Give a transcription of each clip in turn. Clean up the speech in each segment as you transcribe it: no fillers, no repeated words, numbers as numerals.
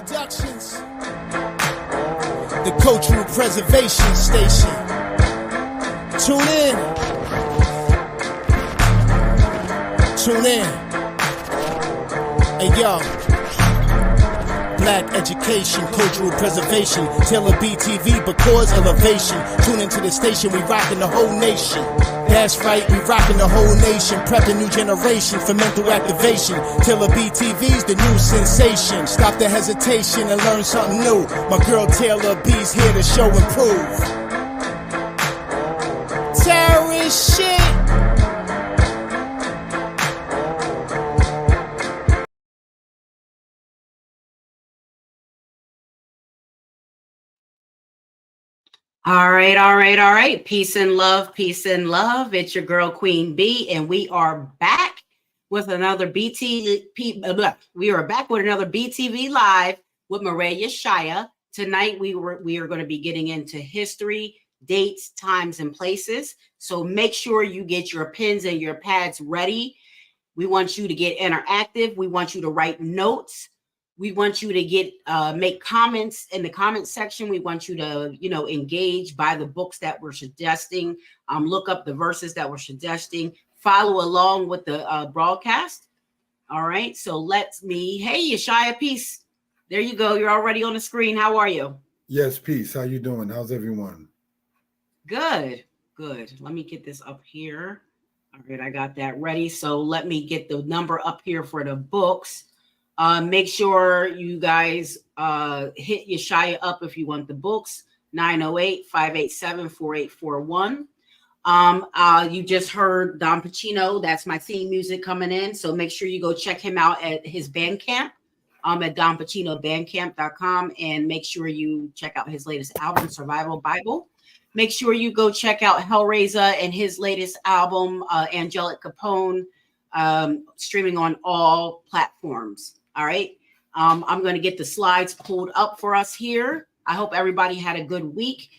Productions, the Cultural Preservation Station. Tune in. Hey yo, Black education, cultural preservation, Taylor BTV, because elevation. Tune into the station, we rockin' the whole nation. That's right, we rockin' the whole nation, prepping new generation for mental activation. Taylor BTV's the new sensation. Stop the hesitation and learn something new. My girl Taylor B's here to show and prove. Terrorist shit. All right. Peace and love. It's your girl, Queen B, and we are back with another BTV Live with Maria Shaya. Tonight, we are going to be getting into history, dates, times, and places. So make sure you get your pens and your pads ready. We want you to get interactive. We want you to write notes. We want you to get make comments in the comment section. We want you to, engage by the books that we're suggesting. Look up the verses that we're suggesting. Follow along with the broadcast. All right. So hey, Yeshaya, peace. There you go. You're already on the screen. How are you? Yes, peace. How you doing? How's everyone? Good. Let me get this up here. All right, I got that ready. So let me get the number up here for the books. Make sure you guys hit Yeshaya up if you want the books, 908-587-4841. You just heard Don Pacino. That's my theme music coming in. So make sure you go check him out at his Bandcamp, at donpacinobandcamp.com, and make sure you check out his latest album, Survival Bible. Make sure you go check out Hellraiser and his latest album, Angelic Capone, streaming on all platforms. All right. I'm going to get the slides pulled up for us here. I hope everybody had a good week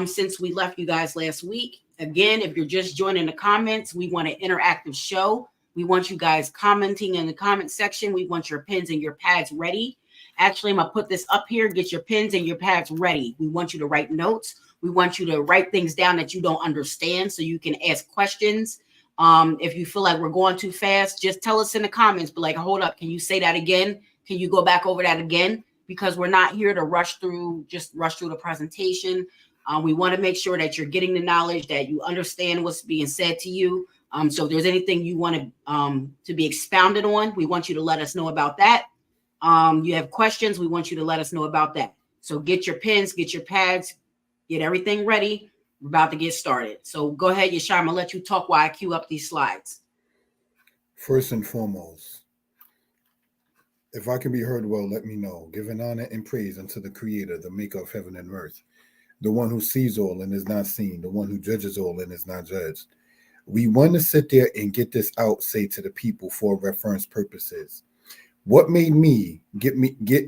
since we left you guys last week. Again, if you're just joining the comments, we want an interactive show. We want you guys commenting in the comment section. We want your pens and your pads ready. Actually, I'm going to put this up here. Get your pens and your pads ready. We want you to write notes. We want you to write things down that you don't understand so you can ask questions. If you feel like we're going too fast, just tell us in the comments, but hold up, can you say that again? Can you go back over that again? Because we're not here to rush through the presentation. We want to make sure that you're getting the knowledge, that you understand what's being said to you. So if there's anything you want to be expounded on, we want you to let us know about that. You have questions, we want you to let us know about that. So get your pens, get your pads, get everything ready. We're about to get started. So go ahead, Yeshaya. I'm going to let you talk while I queue up these slides. First and foremost, if I can be heard well, let me know. Giving honor and praise unto the Creator, the maker of heaven and earth, the one who sees all and is not seen, the one who judges all and is not judged. We want to sit there and get this out, say to the people for reference purposes. What made me get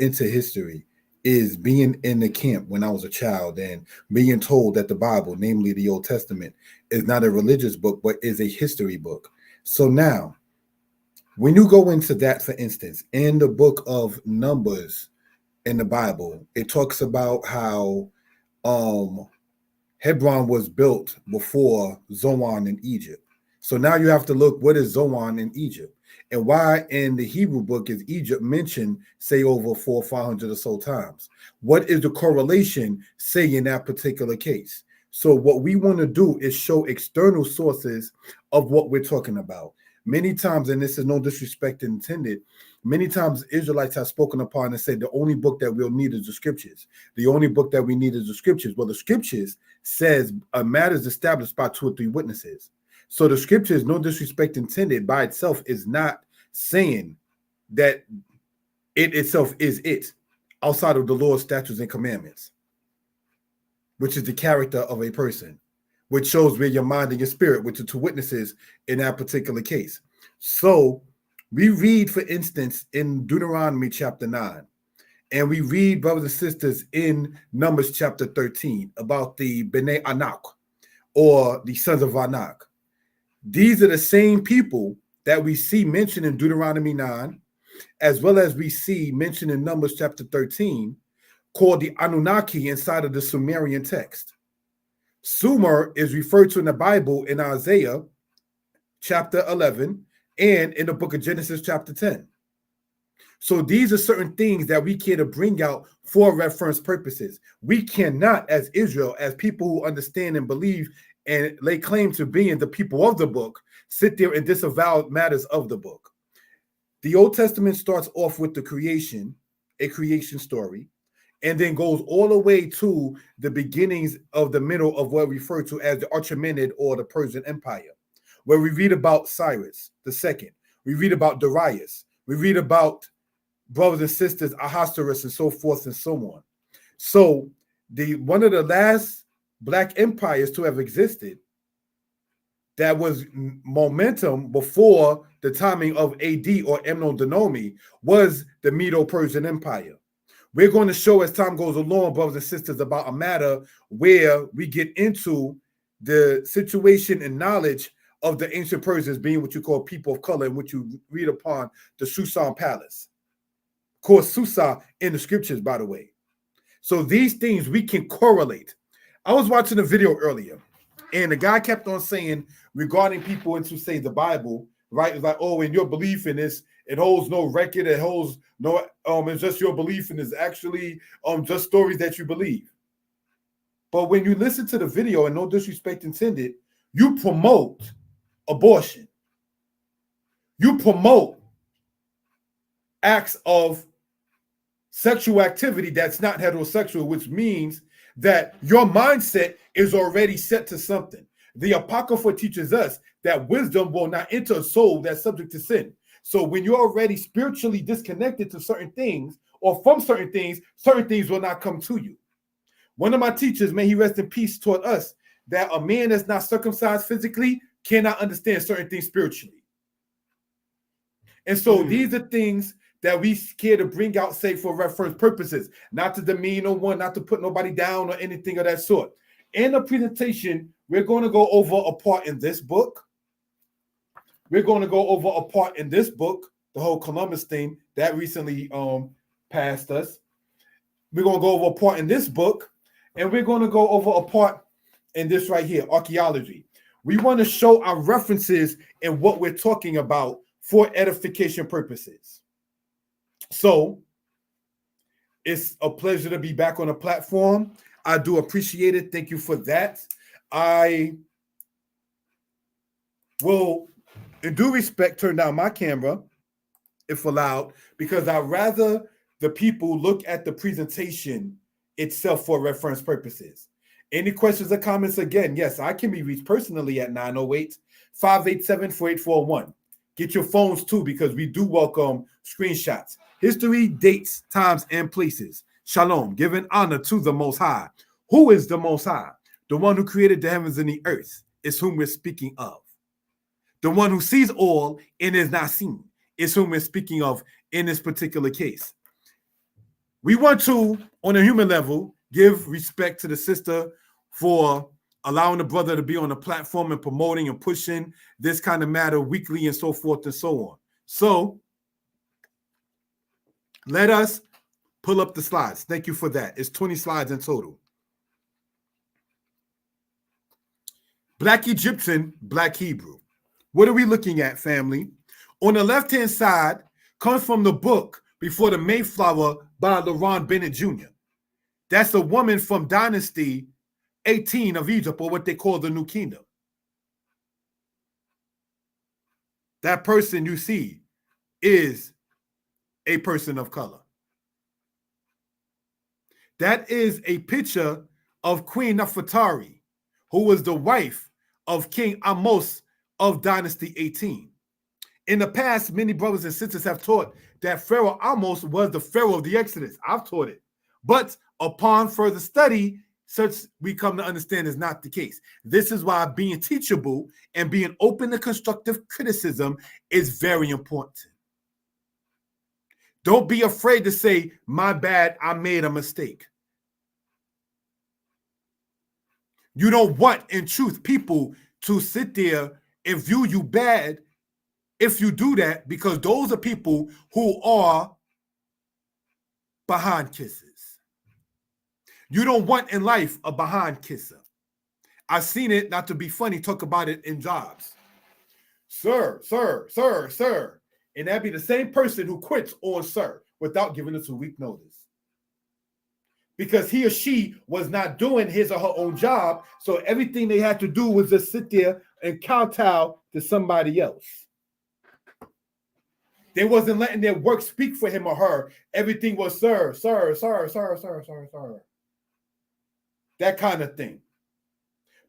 into history is being in the camp when I was a child and being told that the Bible, namely the Old Testament, is not a religious book, but is a history book. So now, when you go into that, for instance, in the book of Numbers in the Bible, it talks about how Hebron was built before Zoan in Egypt. So now you have to look, what is Zoan in Egypt? And why in the Hebrew book is Egypt mentioned, say, over 400 or 500 or so times? What is the correlation, say, in that particular case? So what we want to do is show external sources of what we're talking about. Many times, and this is no disrespect intended, many times Israelites have spoken upon and said the only book that we'll need is the scriptures. The only book that we need is the scriptures. Well, the scriptures says a matter is established by 2 or 3 witnesses. So the scriptures, no disrespect intended, by itself is not saying that it itself is it, outside of the Lord's statutes and commandments, which is the character of a person, which shows where your mind and your spirit, which are 2 witnesses in that particular case. So we read, for instance, in Deuteronomy chapter 9, and we read, brothers and sisters, in Numbers chapter 13 about the Bnei Anak, or the sons of Anak. These are the same people that we see mentioned in Deuteronomy 9, as well as we see mentioned in Numbers chapter 13, called the Anunnaki inside of the Sumerian text. Sumer is referred to in the Bible in Isaiah chapter 11 and in the book of Genesis chapter 10. So these are certain things that we care to bring out for reference purposes. We cannot, as Israel, as people who understand and believe and lay claim to being the people of the book, sit there and disavow matters of the book. The Old Testament starts off with the creation, a creation story, and then goes all the way to the beginnings of the middle of what we refer to as the Achaemenid or the Persian Empire, where we read about Cyrus II. We read about Darius. We read about brothers and sisters, Ahasuerus, and so forth and so on. So one of the last Black empires to have existed that was momentum before the timing of AD or Emno-Denomi was the Medo-Persian Empire. We're going to show as time goes along, brothers and sisters, about a matter where we get into the situation and knowledge of the ancient Persians being what you call people of color, and what you read upon the Susan Palace. Of course, Susa in the scriptures, by the way. So these things we can correlate. I was watching a video earlier, and the guy kept on saying regarding people into, say, the Bible, right? It's like, oh, in your belief in this, it holds no record, it holds no, it's just your belief, and it's actually just stories that you believe. But when you listen to the video, and no disrespect intended, you promote abortion. You promote acts of sexual activity that's not heterosexual, which means that your mindset is already set to something. The Apocrypha teaches us that wisdom will not enter a soul that's subject to sin. So when you're already spiritually disconnected to certain things or from certain things will not come to you. One of my teachers, may he rest in peace, taught us that a man that's not circumcised physically cannot understand certain things spiritually. And so these are things that we care to bring out, say, for reference purposes, not to demean no one, not to put nobody down or anything of that sort. In the presentation, we're going to go over a part in this book. We're going to go over a part in this book, the whole Columbus thing that recently passed us. We're going to go over a part in this book, and we're going to go over a part in this right here, archaeology. We want to show our references in what we're talking about for edification purposes. So it's a pleasure to be back on the platform. I do appreciate it. Thank you for that. I will, in due respect, turn down my camera, if allowed, because I'd rather the people look at the presentation itself for reference purposes. Any questions or comments? Again, yes, I can be reached personally at 908-587-4841. Get your phones too, because we do welcome screenshots. History, dates, times, and places. Shalom, giving honor to the Most High. Who is the Most High? The one who created the heavens and the earth is whom we're speaking of. The one who sees all and is not seen is whom we're speaking of in this particular case. We want to, on a human level, give respect to the sister for allowing the brother to be on the platform and promoting and pushing this kind of matter weekly and so forth and so on. So let us pull up the slides. Thank you for that. It's 20 slides in total. Black Egyptian, Black Hebrew. What are we looking at, family? On the left-hand side comes from the book Before the Mayflower by LaRon Bennett Jr. That's a woman from Dynasty 18 of Egypt, or what they call the New Kingdom. That person you see is a person of color. That is a picture of Queen Nefertari, who was the wife of King Amos of Dynasty 18. In the past, many brothers and sisters have taught that Pharaoh Amos was the Pharaoh of the Exodus. I've taught it. But upon further study, such we come to understand is not the case. This is why being teachable and being open to constructive criticism is very important. Don't be afraid to say, my bad, I made a mistake. You don't want, in truth, people to sit there and view you bad if you do that, because those are people who are behind kissers. You don't want in life a behind kisser. I've seen it, not to be funny, talk about it in jobs. Sir, sir, sir, sir. And that'd be the same person who quits on sir without giving a 2-week notice. Because he or she was not doing his or her own job. So everything they had to do was just sit there and kowtow to somebody else. They wasn't letting their work speak for him or her. Everything was sir, sir, sir, sir, sir, sir, sir. That kind of thing.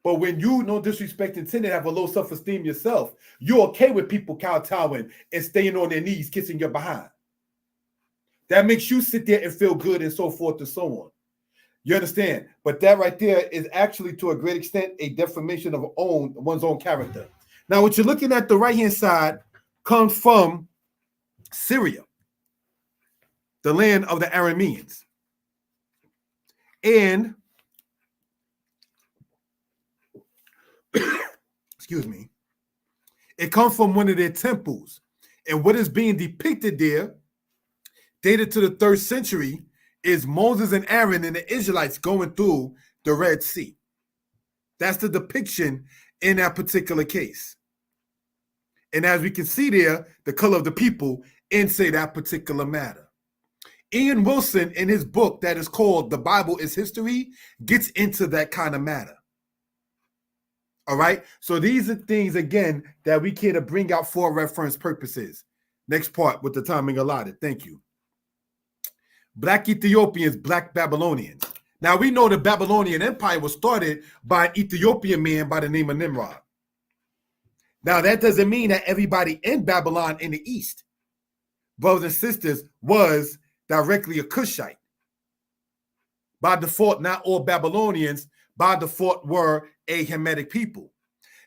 But when you, no disrespect intended, have a low self-esteem yourself, you're okay with people kowtowing and staying on their knees, kissing your behind. That makes you sit there and feel good and so forth and so on. You understand? But that right there is actually, to a great extent, a defamation of one's own character. Now, what you're looking at the right-hand side comes from Syria, the land of the Arameans. And excuse me, it comes from one of their temples. And what is being depicted there, dated to the 3rd century, is Moses and Aaron and the Israelites going through the Red Sea. That's the depiction in that particular case. And as we can see there, the color of the people in, say, that particular matter. Ian Wilson, in his book that is called The Bible is History, gets into that kind of matter. All right. So these are things, again, that we care to bring out for reference purposes. Next part with the timing allotted. Thank you. Black Ethiopians, Black Babylonians. Now, we know the Babylonian Empire was started by an Ethiopian man by the name of Nimrod. Now, that doesn't mean that everybody in Babylon in the East, brothers and sisters, was directly a Cushite. By default, not all Babylonians by default were a Hamitic people.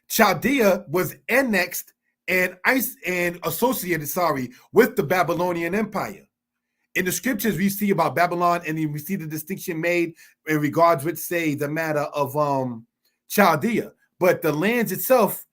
Chaldea was annexed and associated, with the Babylonian Empire. In the scriptures, we see about Babylon, and we see the distinction made in regards with, say, the matter of Chaldea. But the lands itself,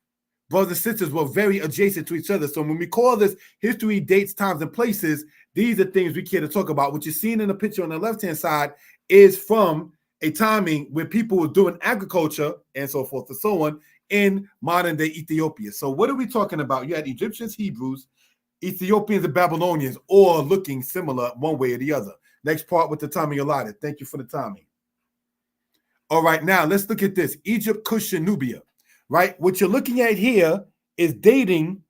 brothers and sisters, were very adjacent to each other. So when we call this history, dates, times, and places, these are things we care to talk about. What you're seeing in the picture on the left-hand side is from a timing where people were doing agriculture and so forth and so on in modern-day Ethiopia. So what are we talking about? You had Egyptians, Hebrews, Ethiopians, and Babylonians, all looking similar one way or the other. Next part with the timing allotted. Thank you for the timing. All right, now let's look at this. Egypt, Cush, and Nubia, right? What you're looking at here is dating,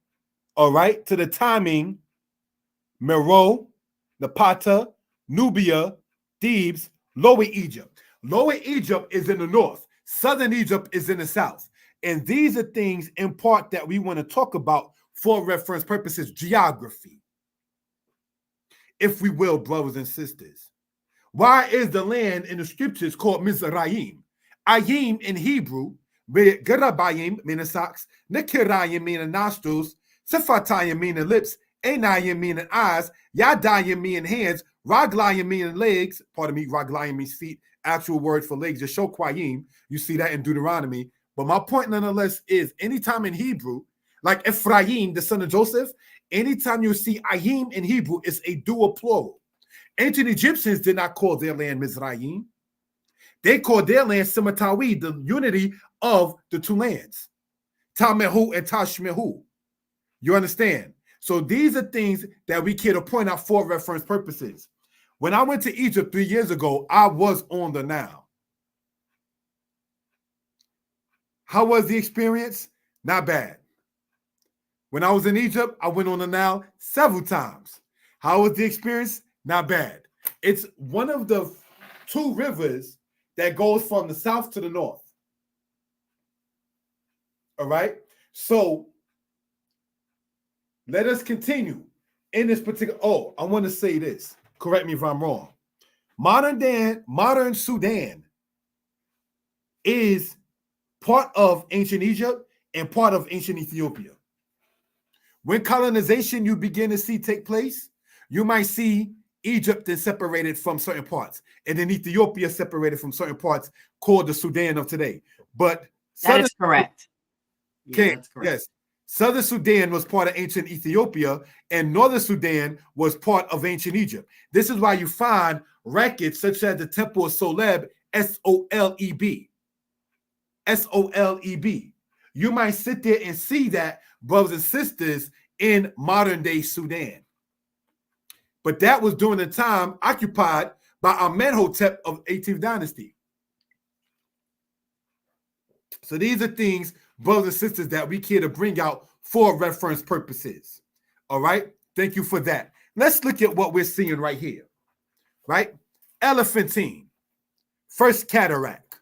all right, to the timing Meroe, Napata, Nubia, Thebes, Lower Egypt. Lower Egypt is in the north. Southern Egypt is in the south. And these are things in part that we want to talk about for reference purposes, geography, if we will, brothers and sisters. Why is the land in the scriptures called Mizraim? Ayim in Hebrew, Gerabayim meaning socks, Nekirayim meaning nostrils, Sephatayim meaning lips, Enayim meaning eyes, Yadayim meaning hands, Raglayim meaning legs, pardon me, Raglayim means feet, actual word for legs, Yeshokwayim. You see that in Deuteronomy. But my point nonetheless is anytime in Hebrew, like Ephraim, the son of Joseph, anytime you see Ayim in Hebrew, it's a dual plural. Ancient Egyptians did not call their land Mizraim. They called their land Simatawi, the unity of the two lands, Tamehu and Tashmehu. You understand? So these are things that we care to point out for reference purposes. When I went to Egypt 3 years ago, I was on the Nile. How was the experience? Not bad. When I was in Egypt, I went on the Nile several times. How was the experience? Not bad. It's one of the two rivers that goes from the south to the north. All right? So let us continue in this particular. Oh, I want to say this. Correct me if I'm wrong. Modern Sudan is part of ancient Egypt and part of ancient Ethiopia. When colonization you begin to see take place, you might see Egypt is separated from certain parts, and then Ethiopia separated from certain parts called the Sudan of today. But that is correct. Yeah, that's correct. Yes. Southern Sudan was part of ancient Ethiopia, and Northern Sudan was part of ancient Egypt. This is why you find records such as the Temple of Soleb, Soleb. Soleb. You might sit there and see that, brothers and sisters, in modern-day Sudan. But that was during the time occupied by Amenhotep of 18th dynasty. So these are things, brothers and sisters, that we care to bring out for reference purposes. All right? Thank you for that. Let's look at what we're seeing right here. Right? Elephantine. First cataract.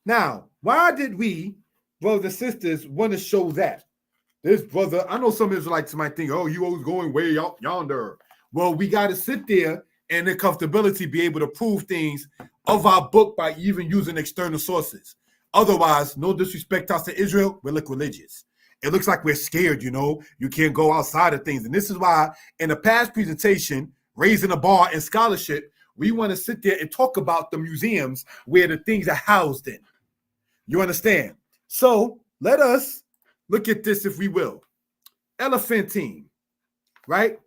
Now, why did we, brothers and sisters, want to show that? This brother, I know some Israelites might think, oh, you always going way out yonder. Well, we got to sit there and in comfortability be able to prove things of our book by even using external sources. Otherwise, no disrespect to Israel, we look religious. It looks like we're scared, you know. You can't go outside of things. And this is why in the past presentation, Raising the Bar in Scholarship, we want to sit there and talk about the museums where the things are housed in. You understand? So let us look at this, if we will. Elephantine, right?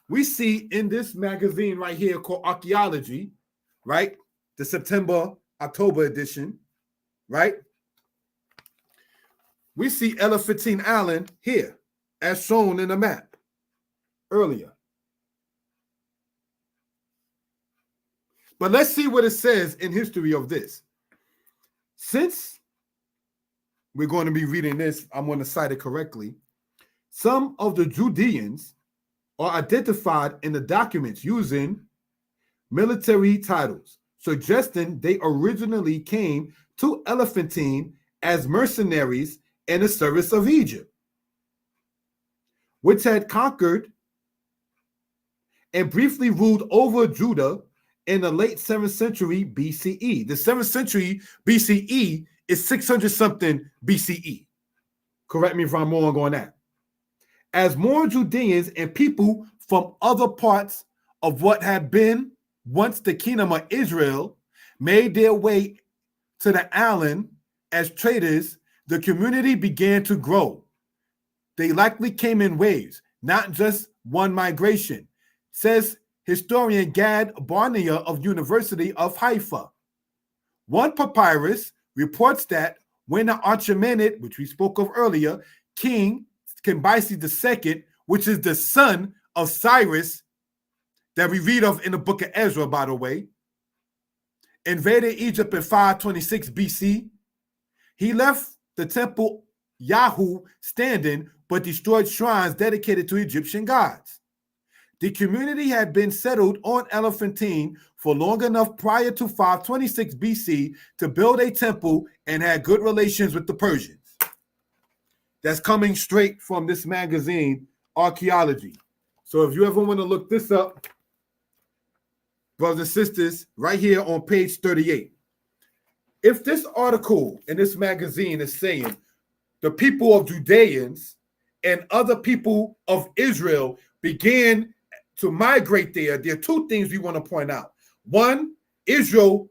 We see in this magazine right here called Archaeology, right? The September-October edition, right? We see Elephantine Island here, as shown in the map earlier. But let's see what it says in history of this. Since we're going to be reading this, I'm going to cite it correctly. Some of the Judeans are identified in the documents using military titles, suggesting they originally came to Elephantine as mercenaries in the service of Egypt, which had conquered and briefly ruled over Judah in the late 7th century BCE. The 7th century BCE is 600 something BCE. Correct me if I'm wrong on that. As more Judeans and people from other parts of what had been once the kingdom of Israel made their way to the island as traders, the community began to grow. They likely came in waves, not just one migration, says historian Gad Barnea of University of Haifa. One papyrus reports that when the Achaemenid, which we spoke of earlier, King Cambyses II, which is the son of Cyrus that we read of in the book of Ezra, by the way, invaded Egypt in 526 BC. He left the temple Yahu standing, but destroyed shrines dedicated to Egyptian gods. The community had been settled on Elephantine for long enough prior to 526 BC to build a temple and had good relations with the Persians. That's coming straight from this magazine, Archaeology. So if you ever want to look this up, brothers and sisters, right here on page 38. If this article in this magazine is saying the people of Judeans and other people of Israel began to migrate there are two things we want to point out. One, Israel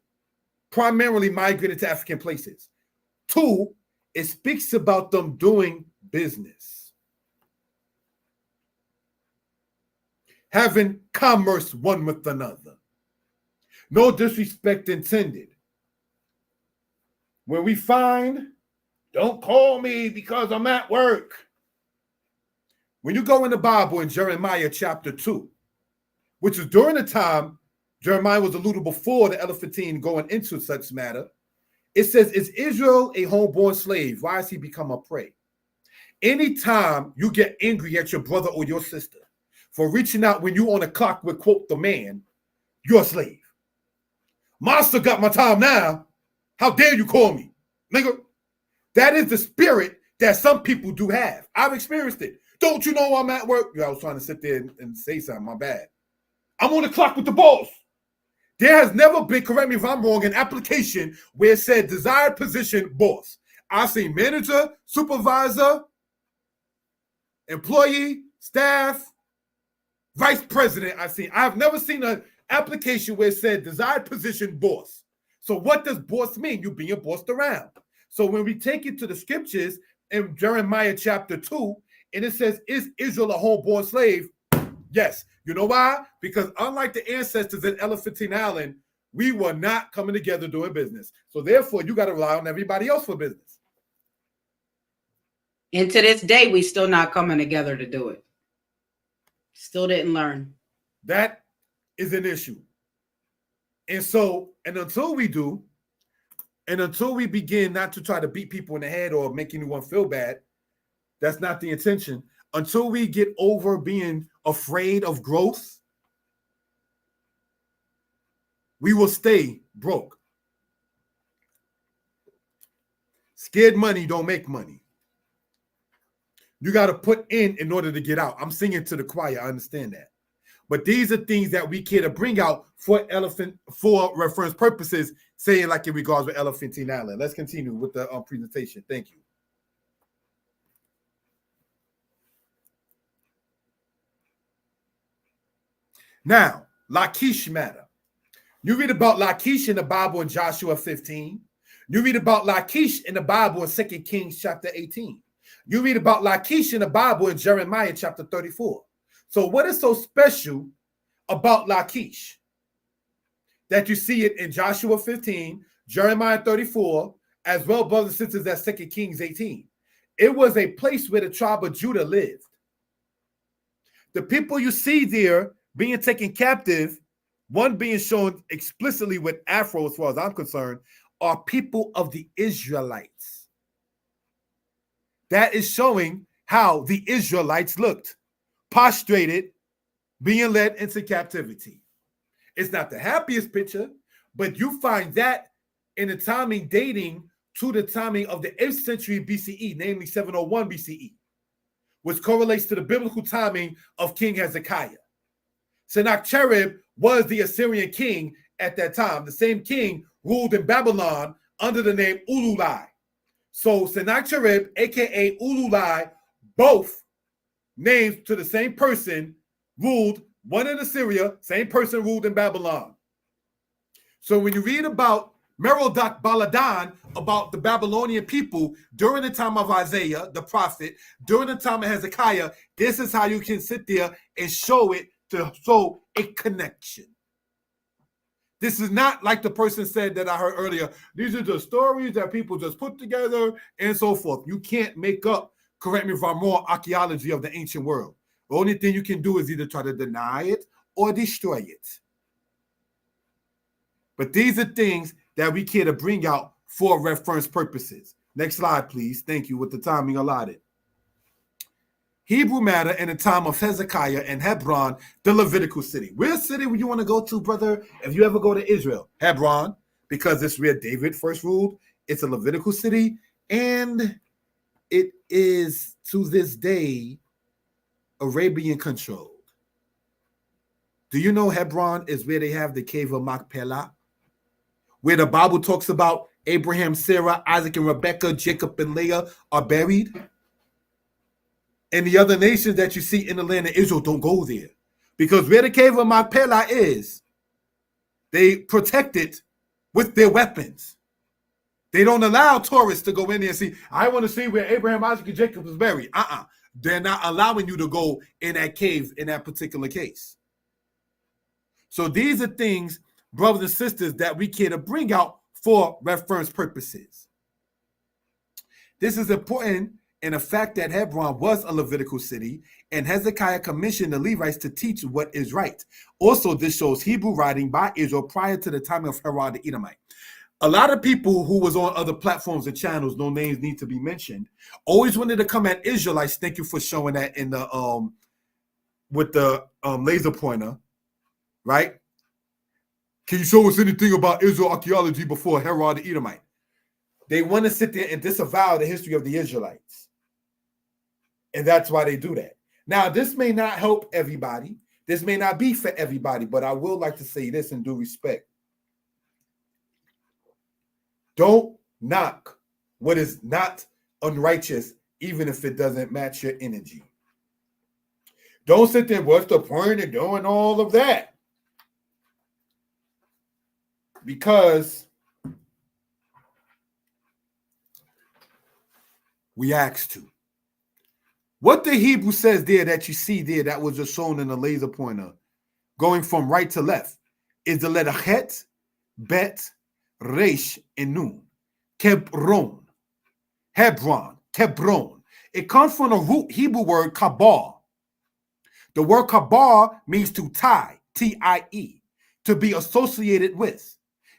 primarily migrated to African places. Two, it speaks about them doing business, having commerce one with another. No disrespect intended. When we find, don't call me because I'm at work. When you go in the Bible in Jeremiah chapter 2, which is during the time Jeremiah was a little before the Elephantine going into such matter, it says, is Israel a homeborn slave? Why has he become a prey? Anytime you get angry at your brother or your sister for reaching out when you on the clock with, quote, the man, you're a slave. Master got my time now. How dare you call me? Nigga, that is the spirit that some people do have. I've experienced it. Don't you know I'm at work? I was trying to sit there and say something. My bad. I'm on the clock with the boss. There has never been, correct me if I'm wrong, an application where it said desired position boss. I've seen manager, supervisor, employee, staff, vice president. I have never seen an application where it said desired position boss. So what does boss mean? You being bossed around. So when we take it to the scriptures in Jeremiah chapter 2, and it says, is Israel a homeborn slave? Yes. You know why? Because unlike the ancestors in Elephantine Island, we were not coming together doing business. So therefore, you got to rely on everybody else for business. And to this day, we still not coming together to do it. Still didn't learn. That is an issue. And so, and until we do, and until we begin not to try to beat people in the head or make anyone feel bad, that's not the intention. Until we get over being afraid of growth, we will stay broke. Scared money don't make money. You got to put in order to get out. I'm singing to the choir. I understand that. But these are things that we care to bring out for reference purposes, saying like in regards with Elephantine Island. Let's continue with the presentation. Thank you. Now, Lachish matter. You read about Lachish in the Bible in Joshua 15. You read about Lachish in the Bible in 2 Kings chapter 18. You read about Lachish in the Bible in Jeremiah chapter 34. So what is so special about Lachish that you see it in Joshua 15, Jeremiah 34, as well, brothers and sisters, as 2 Kings 18? It was a place where the tribe of Judah lived. The people you see there being taken captive, one being shown explicitly with Afro, as far as I'm concerned, are people of the Israelites. That is showing how the Israelites looked, prostrated, being led into captivity. It's not the happiest picture, but you find that in the timing dating to the timing of the 8th century BCE, namely 701 BCE, which correlates to the biblical timing of King Hezekiah. Sennacherib was the Assyrian king at that time. The same king ruled in Babylon under the name Ululai. So Sennacherib, aka Ululai, both names to the same person, ruled one in Assyria, same person ruled in Babylon. So when you read about Merodach Baladan, about the Babylonian people during the time of Isaiah, the prophet, during the time of Hezekiah, this is how you can sit there and show it to show a connection. This is not like the person said that I heard earlier. These are just stories that people just put together and so forth. You can't make up, correct me if I'm wrong, archaeology of the ancient world. The only thing you can do is either try to deny it or destroy it. But these are things that we care to bring out for reference purposes. Next slide, please. Thank you, with the timing allotted. Hebrew matter in the time of Hezekiah and Hebron, the Levitical city. Where city would you want to go to, brother, if you ever go to Israel? Hebron, because it's where David first ruled. It's a Levitical city, and it is, to this day, Arabian controlled. Do you know Hebron is where they have the cave of Machpelah, where the Bible talks about Abraham, Sarah, Isaac, and Rebekah, Jacob, and Leah are buried? And the other nations that you see in the land of Israel don't go there. Because where the cave of Machpelah is, they protect it with their weapons. They don't allow tourists to go in there and see, I want to see where Abraham, Isaac, and Jacob was buried. They're not allowing you to go in that cave in that particular case. So these are things, brothers and sisters, that we care to bring out for reference purposes. This is important in the fact that Hebron was a Levitical city, and Hezekiah commissioned the Levites to teach what is right. Also, this shows Hebrew writing by Israel prior to the time of Herod the Edomite. A lot of people who was on other platforms and channels, no names need to be mentioned, always wanted to come at Israelites. Thank you for showing that in the with the laser pointer, right? Can you show us anything about Israel archaeology before Herod the Edomite? They want to sit there and disavow the history of the Israelites. And that's why they do that. Now, this may not help everybody. This may not be for everybody, but I will like to say this in due respect. Don't knock what is not unrighteous, even if it doesn't match your energy. Don't sit there, what's the point of doing all of that? Because we asked to. What the Hebrew says there that you see there that was just shown in the laser pointer, going from right to left, is the letter Het, Bet, Resh, and Nun. Hebron. It comes from the root Hebrew word kabar. The word kabar means to tie, T-I-E, to be associated with.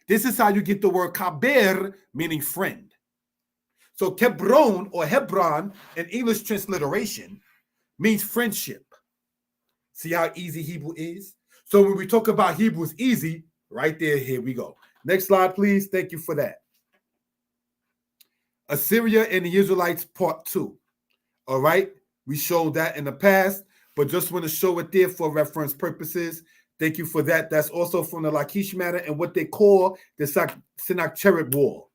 This is how you get the word kaber, meaning friend. So Hebron or Hebron in English transliteration means friendship. See how easy Hebrew is? So when we talk about Hebrew is easy, right there, here we go. Next slide, please. Thank you for that. Assyria and the Israelites, part 2. All right. We showed that in the past, but just want to show it there for reference purposes. Thank you for that. That's also from the Lachish matter and what they call the Sennacherib War.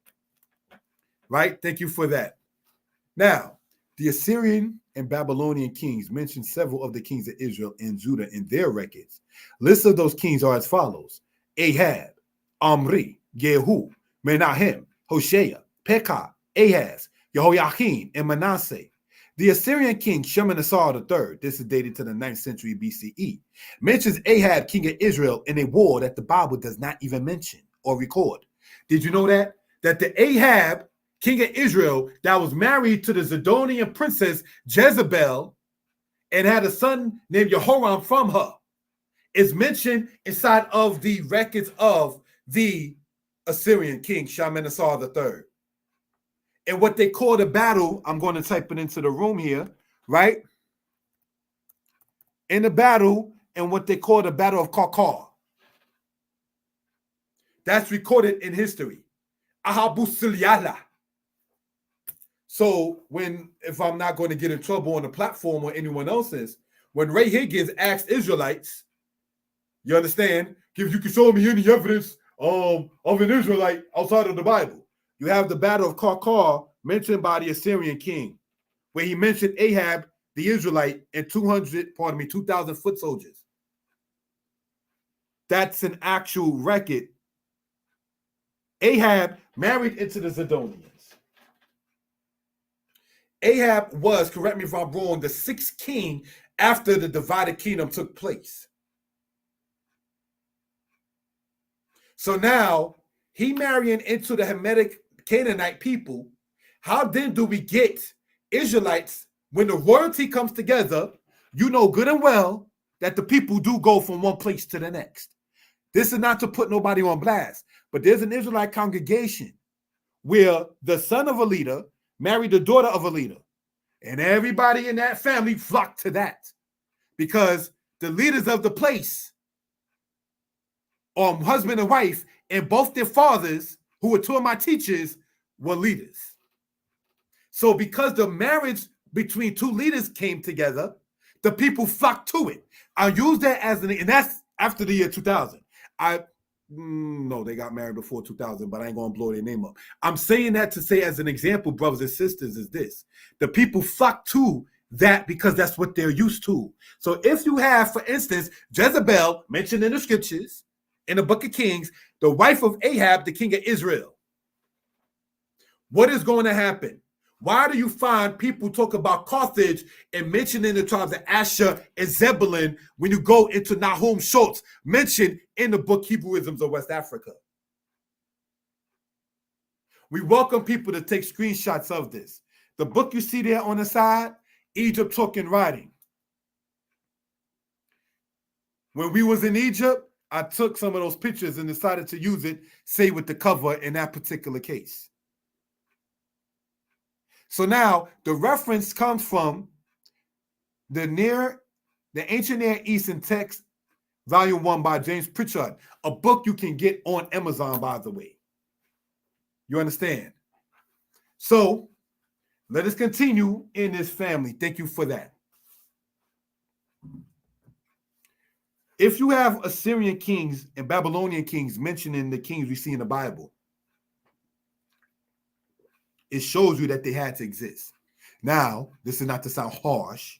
Right? Thank you for that. Now, the Assyrian and Babylonian kings mention several of the kings of Israel and Judah in their records. Lists of those kings are as follows: Ahab, Omri, Jehu, Menahem, Hoshea, Pekah, Ahaz, Jehoiakim, and Manasseh. The Assyrian king Shalmaneser III, this is dated to the 9th century BCE, mentions Ahab, king of Israel, in a war that the Bible does not even mention or record. Did you know that? That the Ahab, king of Israel, that was married to the Zidonian princess Jezebel and had a son named Jehoram from her, is mentioned inside of the records of the Assyrian king Shalmaneser III. And what they call the battle, I'm going to type it into the room here, right? In the battle, and what they call the Battle of Karkar. That's recorded in history. Ahabusilyala. So if I'm not going to get in trouble on the platform or anyone else's, when Ray Higgins asked Israelites, you understand, if you can show me any evidence of an Israelite outside of the Bible, you have the Battle of Karkar mentioned by the Assyrian king, where he mentioned Ahab, the Israelite, and 2,000 foot soldiers. That's an actual record. Ahab married into the Zidonians. Ahab was, correct me if I'm wrong, the 6th king after the divided kingdom took place. So now he marrying into the Hamitic Canaanite people. How then do we get Israelites when the royalty comes together? You know good and well that the people do go from one place to the next. This is not to put nobody on blast, but there's an Israelite congregation where the son of a leader married the daughter of a leader, and everybody in that family flocked to that because the leaders of the place, husband and wife, and both their fathers, who were 2 of my teachers, were leaders. So because the marriage between 2 leaders came together, the people flocked to it. I'll use that as and that's after the year 2000. No, they got married before 2000, but I ain't gonna blow their name up. I'm saying that to say as an example, brothers and sisters, is this: the people flock to that because that's what they're used to. So if you have, for instance, Jezebel mentioned in the scriptures, in the book of Kings, the wife of Ahab, the king of Israel, what is going to happen? Why do you find people talk about Carthage and mentioning the tribes of Asher and Zebulun when you go into Nahum Schultz, mentioned in the book Hebrewisms of West Africa? We welcome people to take screenshots of this. The book you see there on the side, Egypt Talking Writing. When we was in Egypt, I took some of those pictures and decided to use it, say with the cover in that particular case. So now the reference comes from the Ancient Near Eastern Text, Volume 1 by James Pritchard, a book you can get on Amazon, by the way. You understand? So let us continue in this family. Thank you for that. If you have Assyrian kings and Babylonian kings mentioning the kings we see in the Bible, it shows you that they had to exist. Now, this is not to sound harsh.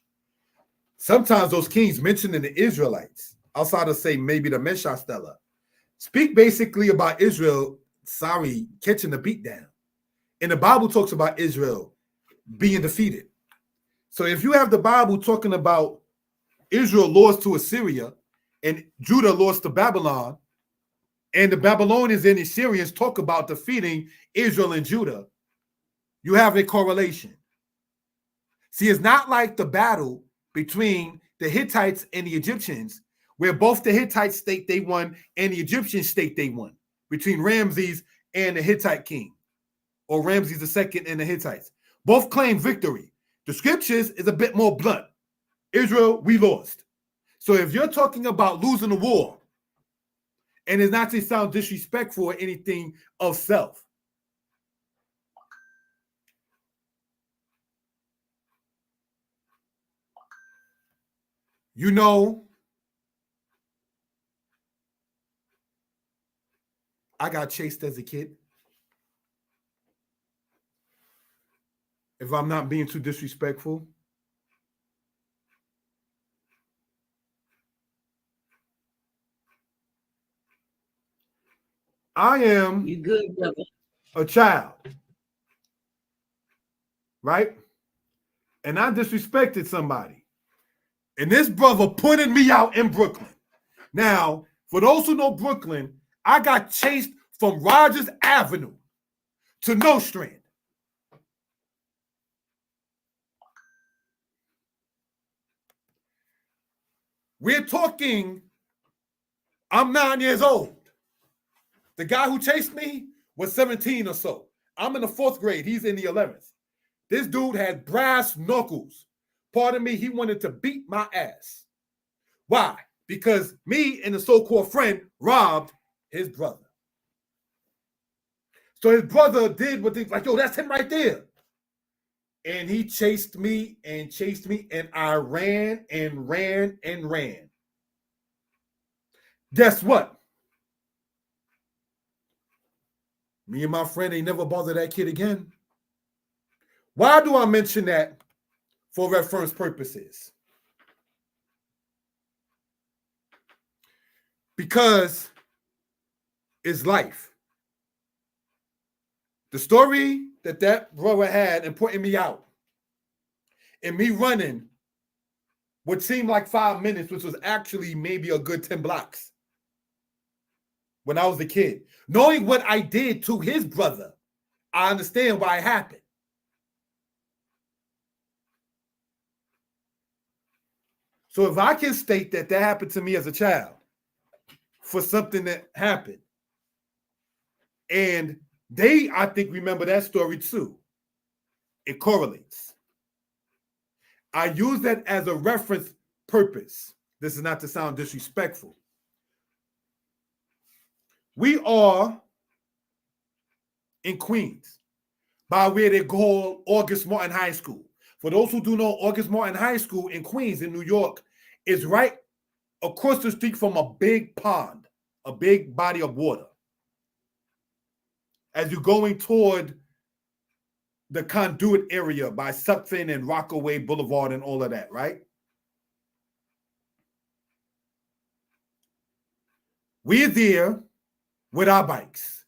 Sometimes those kings mentioned in the Israelites, outside of, say, maybe the Meshach Stella, speak basically about Israel, catching the beat down. And the Bible talks about Israel being defeated. So if you have the Bible talking about Israel lost to Assyria and Judah lost to Babylon, and the Babylonians and the Assyrians talk about defeating Israel and Judah, you have a correlation. See, it's not like the battle between the Hittites and the Egyptians, where both the Hittites state they won and the Egyptians state they won, between Ramses and the Hittite king, or Ramses II and the Hittites. Both claim victory. The scriptures is a bit more blunt. Israel, we lost. So if you're talking about losing the war, and it's not to sound disrespectful or anything of self, you know, I got chased as a kid. If I'm not being too disrespectful. I am You good, brother. a child, right? And I disrespected somebody. And this brother pointed me out in Brooklyn. Now, for those who know Brooklyn, I got chased from Rogers Avenue to Nostrand. We're talking, I'm 9 years old. The guy who chased me was 17 or so. I'm in the 4th grade. He's in the 11th. This dude had brass knuckles. Pardon me, he wanted to beat my ass. Why? Because me and the so-called friend robbed his brother. So his brother did what they like, yo, that's him right there. And he chased me, and I ran and ran and ran. Guess what? Me and my friend ain't never bothered that kid again. Why do I mention that for reference purposes? Because it's life. The story that brother had and pointing me out and me running what seemed like 5 minutes, which was actually maybe a good 10 blocks when I was a kid. Knowing what I did to his brother, I understand why it happened. So if I can state that happened to me as a child for something that happened, and they, I think, remember that story too, it correlates. I use that as a reference purpose. This is not to sound disrespectful. We are in Queens, by where they call August Martin High School. For those who do know, August Martin High School in Queens, in New York, is right across the street from a big pond, a big body of water. As you're going toward the Conduit area by Sutphin and Rockaway Boulevard and all of that, right? We're there with our bikes.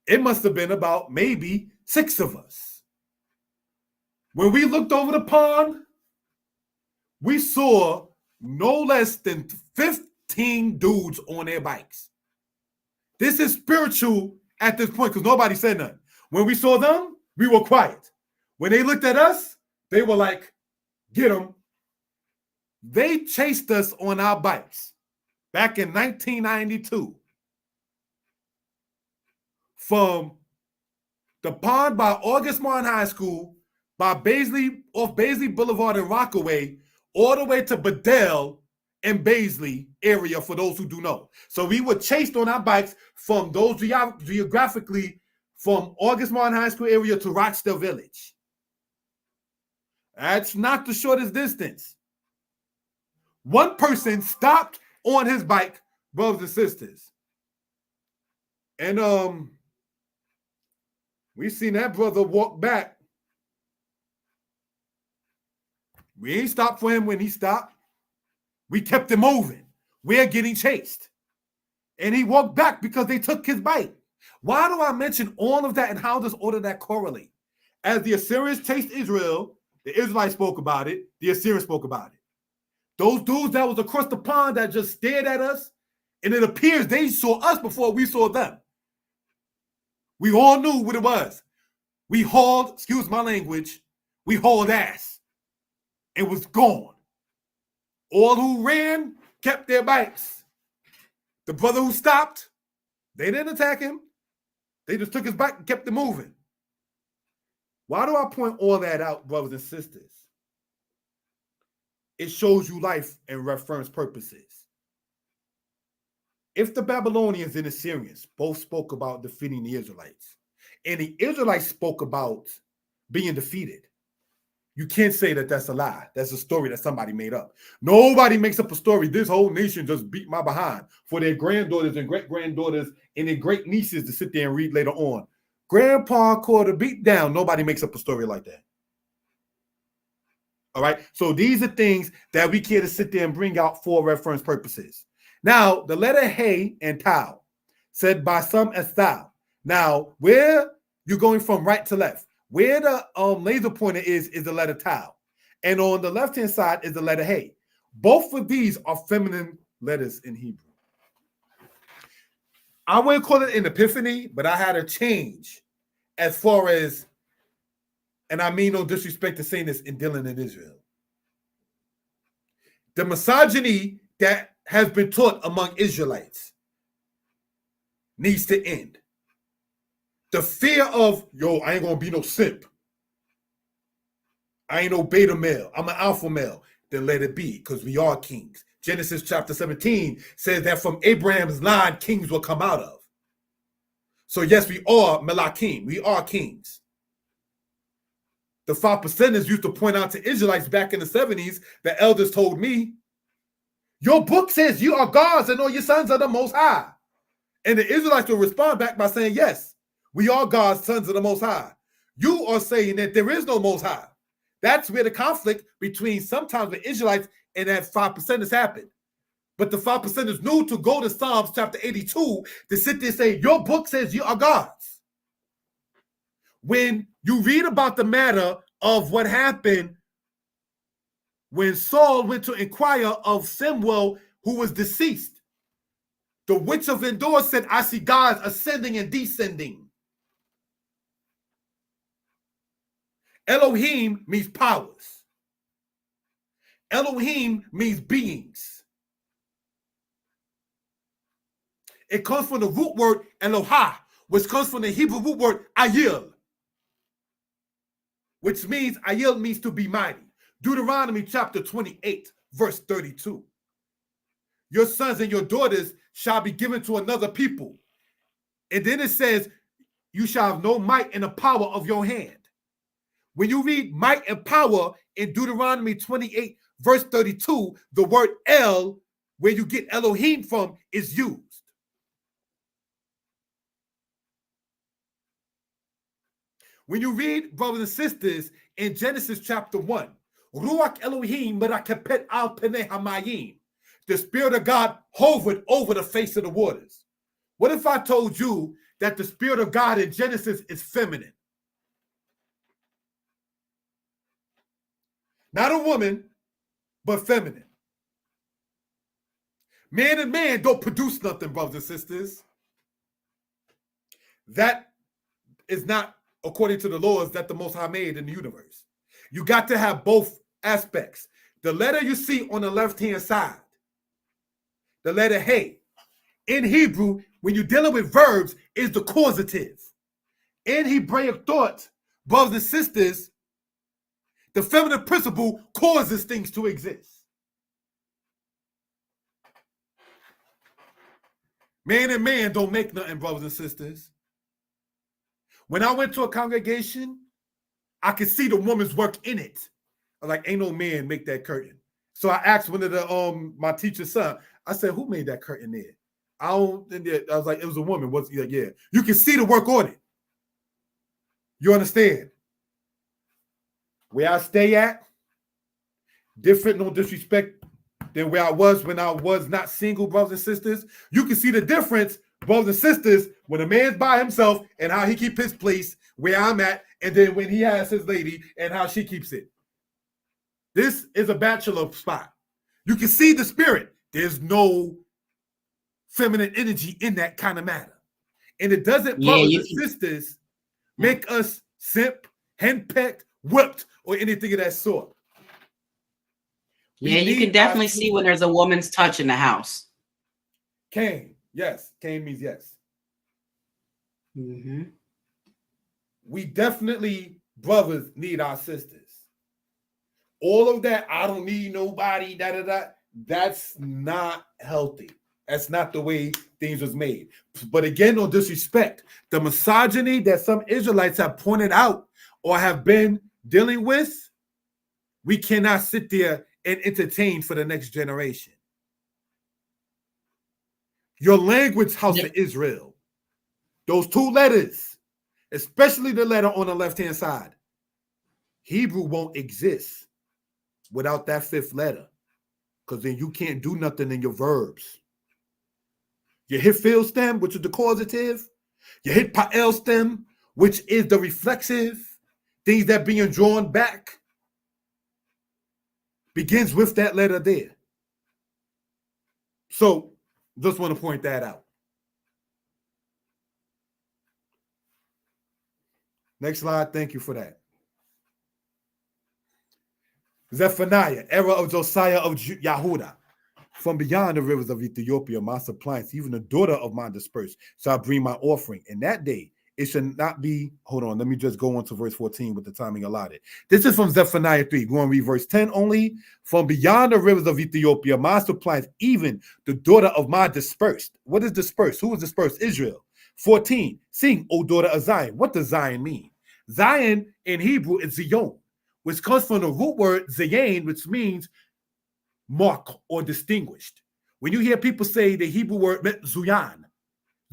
It must have been about maybe 6 of us. When we looked over the pond, we saw no less than 15 dudes on their bikes. This is spiritual at this point because nobody said nothing. When we saw them, we were quiet. When they looked at us, they were like, get them. They chased us on our bikes back in 1992 from the pond by August Martin High School, by Baisley, off Baisley Boulevard and Rockaway, all the way to Bedell and Baisley area, for those who do know. So we were chased on our bikes from those geographically from August Martin High School area to Rochdale Village. That's not the shortest distance. One person stopped on his bike, brothers and sisters. And we seen that brother walk back. We ain't stopped for him when he stopped. We kept him moving. We're getting chased. And he walked back because they took his bike. Why do I mention all of that, and how does all of that correlate? As the Assyrians chased Israel, The Israelites spoke about it. The Assyrians spoke about it. Those dudes that was across the pond that just stared at us, and it appears they saw us before we saw them. We all knew what it was. We hauled, excuse my language, we hauled ass. It was gone. All who ran kept their bikes. The brother who stopped, they didn't attack him. They just took his bike and kept it moving. Why do I point all that out, brothers and sisters? It shows you life and reference purposes. If the Babylonians and Assyrians both spoke about defeating the Israelites, and the Israelites spoke about being defeated, you can't say that that's a lie. That's a story that somebody made up. Nobody makes up a story. This whole nation just beat my behind for their granddaughters and great-granddaughters and their great-nieces to sit there and read later on. Grandpa caught a beat down. Nobody makes up a story like that. All right? So these are things that we care to sit there and bring out for reference purposes. Now, the letter Hey and Tau, said by some as thou. Now, where you're going from right to left, where the laser pointer is the letter Tau. And on the left-hand side is the letter Hey. Both of these are feminine letters in Hebrew. I wouldn't call it an epiphany, but I had a change as far as, and I mean no disrespect to saying this, in dealing in Israel. The misogyny that has been taught among Israelites needs to end. The fear of, I ain't gonna be no simp. I ain't no beta male. I'm an alpha male. Then let it be, because we are kings. Genesis chapter 17 says that from Abraham's line, kings will come out of. So yes, we are Melakim. We are kings. The 5%ers used to point out to Israelites back in the 70s, the elders told me, your book says you are gods and all your sons are the Most High. And the Israelites will respond back by saying, yes, we are God's sons of the Most High. You are saying that there is no Most High. That's where the conflict between sometimes the Israelites and that 5%ers happened. But the 5%ers knew to go to Psalms chapter 82 to sit there and say, your book says you are gods. When you read about the matter of what happened when Saul went to inquire of Samuel, who was deceased, the witch of Endor said, I see gods ascending and descending. Elohim means powers. Elohim means beings. It comes from the root word Elohah, which comes from the Hebrew root word Ayil, which means Ayil means to be mighty. Deuteronomy chapter 28, verse 32. Your sons and your daughters shall be given to another people. And then it says, you shall have no might in the power of your hand. When you read might and power in Deuteronomy 28, verse 32, the word El, where you get Elohim from, is used. When you read, brothers and sisters, in Genesis chapter 1, Ruach Elohim merakepet al penei hamayim, the Spirit of God hovered over the face of the waters. What if I told you that the Spirit of God in Genesis is feminine? Not a woman, but feminine. Man and man don't produce nothing, brothers and sisters. That is not according to the laws that the Most High made in the universe. You got to have both aspects. The letter you see on the left-hand side, the letter Hey, in Hebrew, when you're dealing with verbs, is the causative. In Hebraic thought, brothers and sisters, the feminine principle causes things to exist. Man and man don't make nothing, brothers and sisters. When I went to a congregation, I could see the woman's work in it. I was like, ain't no man make that curtain. So I asked one of the my teacher's son, I said, who made that curtain there? I was like, it was a woman. What's like, yeah. You can see the work on it. You understand? Where I stay at, different, no disrespect, than where I was when I was not single, brothers and sisters. You can see the difference, brothers and sisters, when a man's by himself and how he keep his place where I'm at, and then when he has his lady and how she keeps it. This is a bachelor spot. You can see the spirit. There's no feminine energy in that kind of matter. And it doesn't, brothers and sisters, make us simp, henpecked, whipped, or anything of that sort. You can definitely see when there's a woman's touch in the house. Cain, yes. Cain means yes. Mm-hmm. We definitely, brothers, need our sisters. All of that, I don't need nobody, that's not healthy. That's not the way things was made. But again, no disrespect. The misogyny that some Israelites have pointed out or have been dealing with, we cannot sit there and entertain for the next generation. Your language, House of Israel, those two letters, especially the letter on the left-hand side, Hebrew won't exist without that fifth letter, because then you can't do nothing in your verbs. You hit field stem, which is the causative. You hit pa'el stem, which is the reflexive. Things that being drawn back begins with that letter there. So, just want to point that out. Next slide. Thank you for that. Zephaniah, era of Josiah of Yahudah. From beyond the rivers of Ethiopia, my suppliance, even the daughter of mine dispersed, shall bring my offering. In that day, it should not be. Hold on, let me just go on to verse 14 with the timing allotted. This is from Zephaniah 3. Go and read verse 10 only. From beyond the rivers of Ethiopia, my suppliance, even the daughter of mine dispersed. What is dispersed? Who is dispersed? Israel. 14. Sing, O daughter of Zion. What does Zion mean? Zion in Hebrew is Zion, which comes from the root word Zayin, which means mark or distinguished. When you hear people say the Hebrew word metzuyan,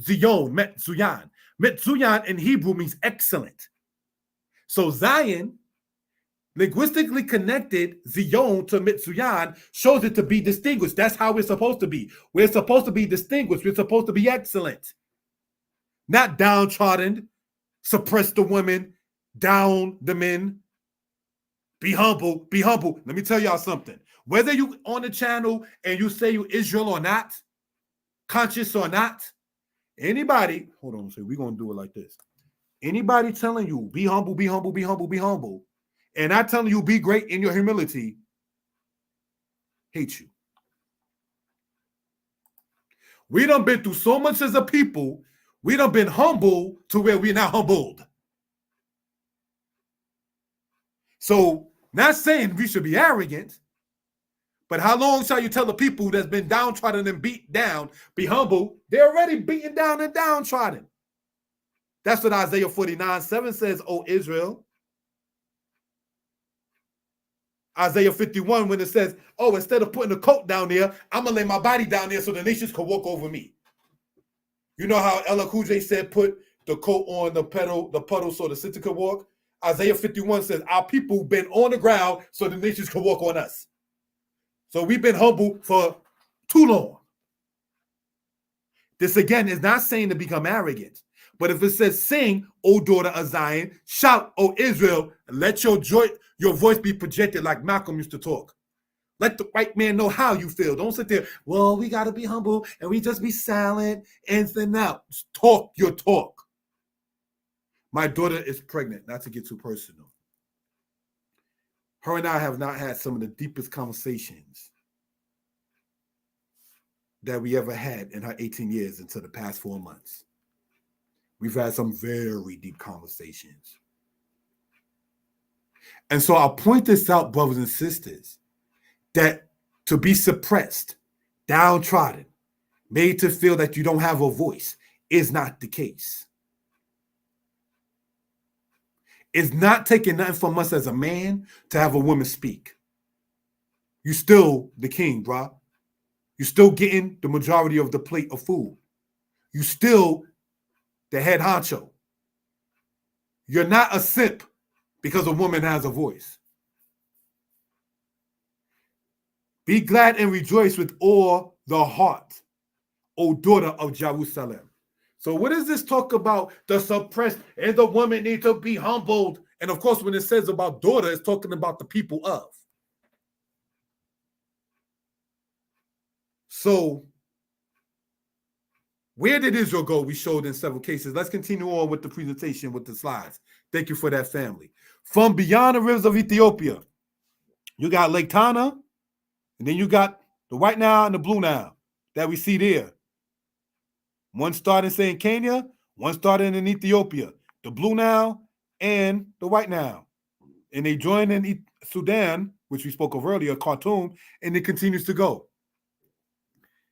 Zion, metzuyan in Hebrew means excellent. So Zion, linguistically connected Zion to metzuyan, shows it to be distinguished. That's how we're supposed to be. We're supposed to be distinguished. We're supposed to be excellent. Not downtrodden, suppress the women, down the men. Be humble, be humble. Let me tell y'all something. Whether you on the channel and you say you Israel or not, conscious or not, anybody, hold on, so we're going to do it like this. Anybody telling you, be humble, be humble, be humble, be humble, and not telling you be great in your humility, hate you. We done been through so much as a people, we done been humble to where we're not humbled. So, not saying we should be arrogant, but how long shall you tell the people that's been downtrodden and beat down, be humble? They're already beaten down and downtrodden. That's what Isaiah 49:7 says, O Israel. Isaiah 51, when it says, oh, instead of putting a coat down there, I'm going to lay my body down there so the nations can walk over me. You know how Ella Cool J said, put the coat on the puddle so the city could walk? Isaiah 51 says, our people been on the ground so the nations can walk on us. So we've been humble for too long. This again is not saying to become arrogant. But if it says, sing, O daughter of Zion, shout, O Israel, and let your voice be projected like Malcolm used to talk. Let the white man know how you feel. Don't sit there, well, we got to be humble and we just be silent and then out. Just talk your talk. My daughter is pregnant, not to get too personal. Her and I have not had some of the deepest conversations that we ever had in her 18 years until the past 4 months. We've had some very deep conversations. And so I'll point this out, brothers and sisters, that to be suppressed, downtrodden, made to feel that you don't have a voice is not the case. It's not taking nothing from us as a man to have a woman speak. You still the king, bro. You're still getting the majority of the plate of food. You still the head honcho. You're not a simp because a woman has a voice. Be glad and rejoice with all the heart, O daughter of Jerusalem. So what does this talk about? The suppressed and the woman need to be humbled. And of course, when it says about daughter, it's talking about the people of. So where did Israel go? We showed in several cases. Let's continue on with the presentation with the slides. Thank you for that, family. From beyond the rivers of Ethiopia, you got Lake Tana, and then you got the White Nile and the Blue Nile that we see there. One starting, say, in Kenya, one starting in Ethiopia, the Blue Nile and the White Nile. And they join in Sudan, which we spoke of earlier, Khartoum, and it continues to go.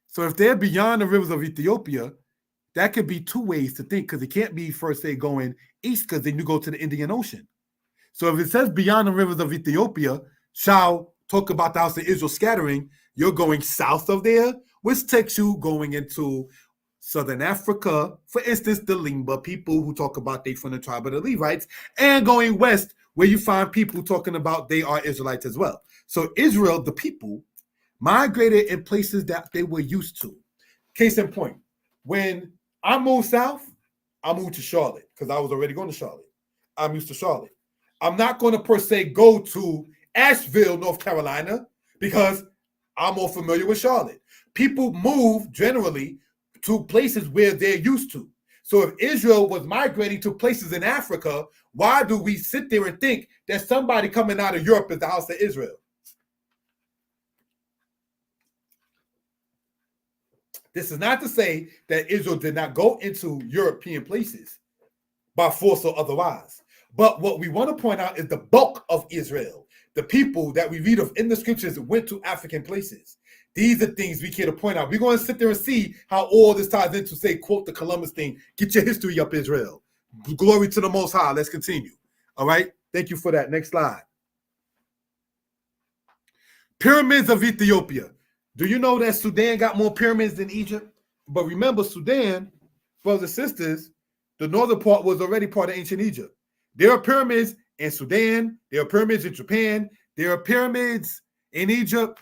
So if they're beyond the rivers of Ethiopia, that could be two ways to think, because it can't be first, say, going east, because then you go to the Indian Ocean. So if it says beyond the rivers of Ethiopia, shall talk about the house of Israel scattering, you're going south of there, which takes you going into Southern Africa, for instance, the Limba people who talk about they from the tribe of the Levites, and going west, where you find people talking about they are Israelites as well. So Israel, the people, migrated in places that they were used to. Case in point, when I moved south, I moved to Charlotte because I was already going to Charlotte. I'm used to Charlotte. I'm not going to per se go to Asheville, North Carolina, because I'm more familiar with Charlotte. People move generally to places where they're used to. So if Israel was migrating to places in Africa, why do we sit there and think that somebody coming out of Europe is the house of Israel? This is not to say that Israel did not go into European places by force or otherwise. But what we want to point out is the bulk of Israel, the people that we read of in the scriptures, went to African places. These are things we care to point out. We're going to sit there and see how all this ties into, say, quote the Columbus thing. Get your history up, Israel. Glory to the Most High. Let's continue. All right. Thank you for that. Next slide. Pyramids of Ethiopia. Do you know that Sudan got more pyramids than Egypt? But remember, Sudan, brothers and sisters, the northern part was already part of ancient Egypt. There are pyramids in Sudan. There are pyramids in Japan. There are pyramids in Egypt.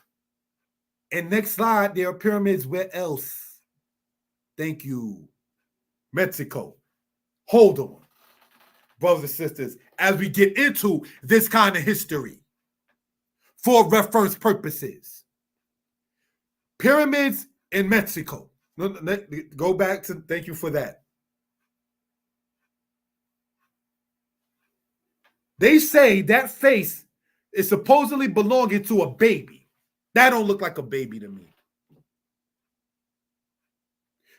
And next slide, there are pyramids where else? Thank you. Mexico. Hold on, brothers and sisters, as we get into this kind of history for reference purposes. Pyramids in Mexico. Go back to, thank you for that. They say that face is supposedly belonging to a baby. That don't look like a baby to me.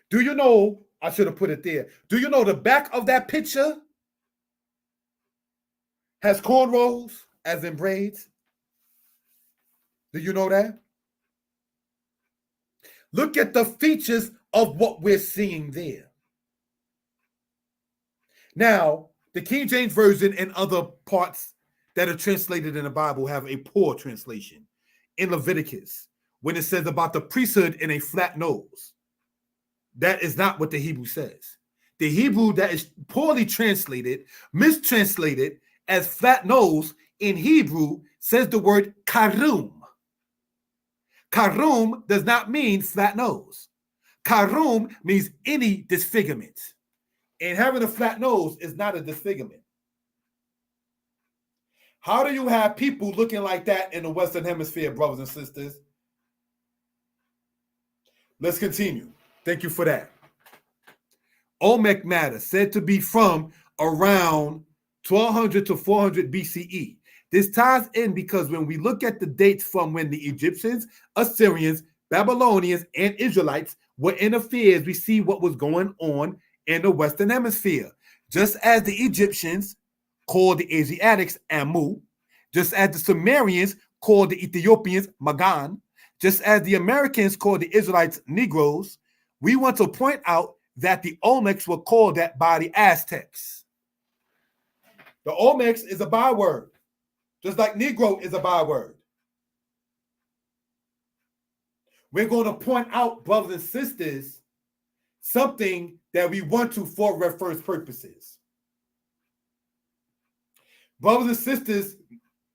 Do you know, I should have put it there. Do you know the back of that picture has cornrows, as in braids? Do you know that? Look at the features of what we're seeing there. Now, the King James Version and other parts that are translated in the Bible have a poor translation. In Leviticus, when it says about the priesthood and a flat nose, that is not what the Hebrew says. The Hebrew that is poorly translated, mistranslated as flat nose in Hebrew says the word karum. Karum does not mean flat nose. Karum means any disfigurement. And having a flat nose is not a disfigurement. How do you have people looking like that in the Western Hemisphere, brothers and sisters? Let's continue. Thank you for that. Olmec matter, said to be from around 1200 to 400 BCE. This ties in because when we look at the dates from when the Egyptians, Assyrians, Babylonians, and Israelites were in affairs, we see what was going on in the Western Hemisphere. Just as the Egyptians called the Asiatics Amu, just as the Sumerians called the Ethiopians Magan, just as the Americans called the Israelites Negroes, we want to point out that the Olmecs were called that by the Aztecs. The Olmecs is a byword, just like Negro is a byword. We're going to point out, brothers and sisters, something that we want to for reference purposes. Brothers and sisters,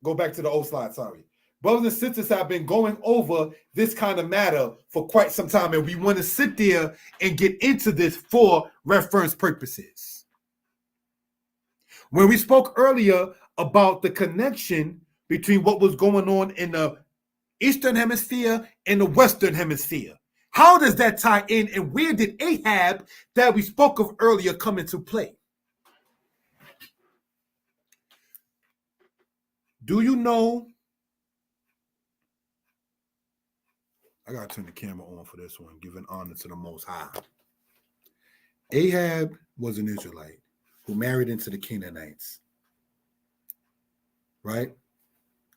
go back to the old slide, sorry. Brothers and sisters have been going over this kind of matter for quite some time, and we want to sit there and get into this for reference purposes. When we spoke earlier about the connection between what was going on in the Eastern Hemisphere and the Western Hemisphere, How does that tie in, and where did Ahab that we spoke of earlier come into play? Do you know? I gotta turn the camera on for this one, giving honor to the Most High. Ahab was an Israelite who married into the Canaanites. Right?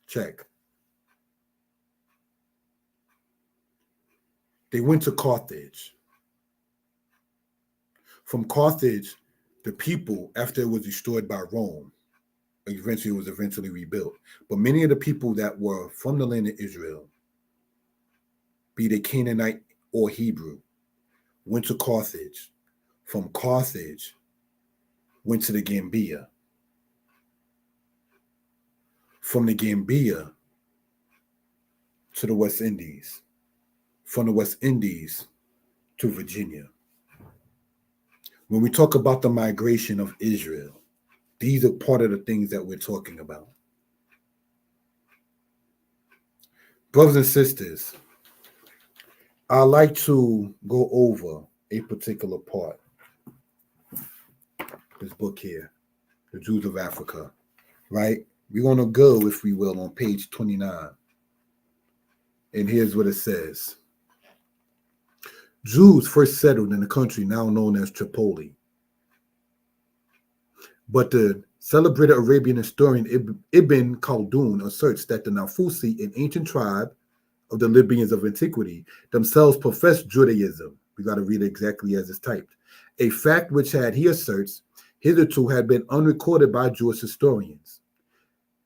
Check. They went to Carthage. From Carthage, the people, after it was destroyed by Rome, eventually was rebuilt. But many of the people that were from the land of Israel, be they Canaanite or Hebrew, went to Carthage. From Carthage, went to the Gambia. From the Gambia to the West Indies. From the West Indies to Virginia. When we talk about the migration of Israel, these are part of the things that we're talking about. Brothers and sisters, I like to go over a particular part. This book here, The Jews of Africa, right? We're going to go, if we will, on page 29. And here's what it says. Jews first settled in the country now known as Tripoli. But the celebrated Arabian historian Ibn Khaldun asserts that the Nafusi, an ancient tribe of the Libyans of antiquity, themselves professed Judaism. We got to read it exactly as it's typed. A fact which he asserts, hitherto had been unrecorded by Jewish historians.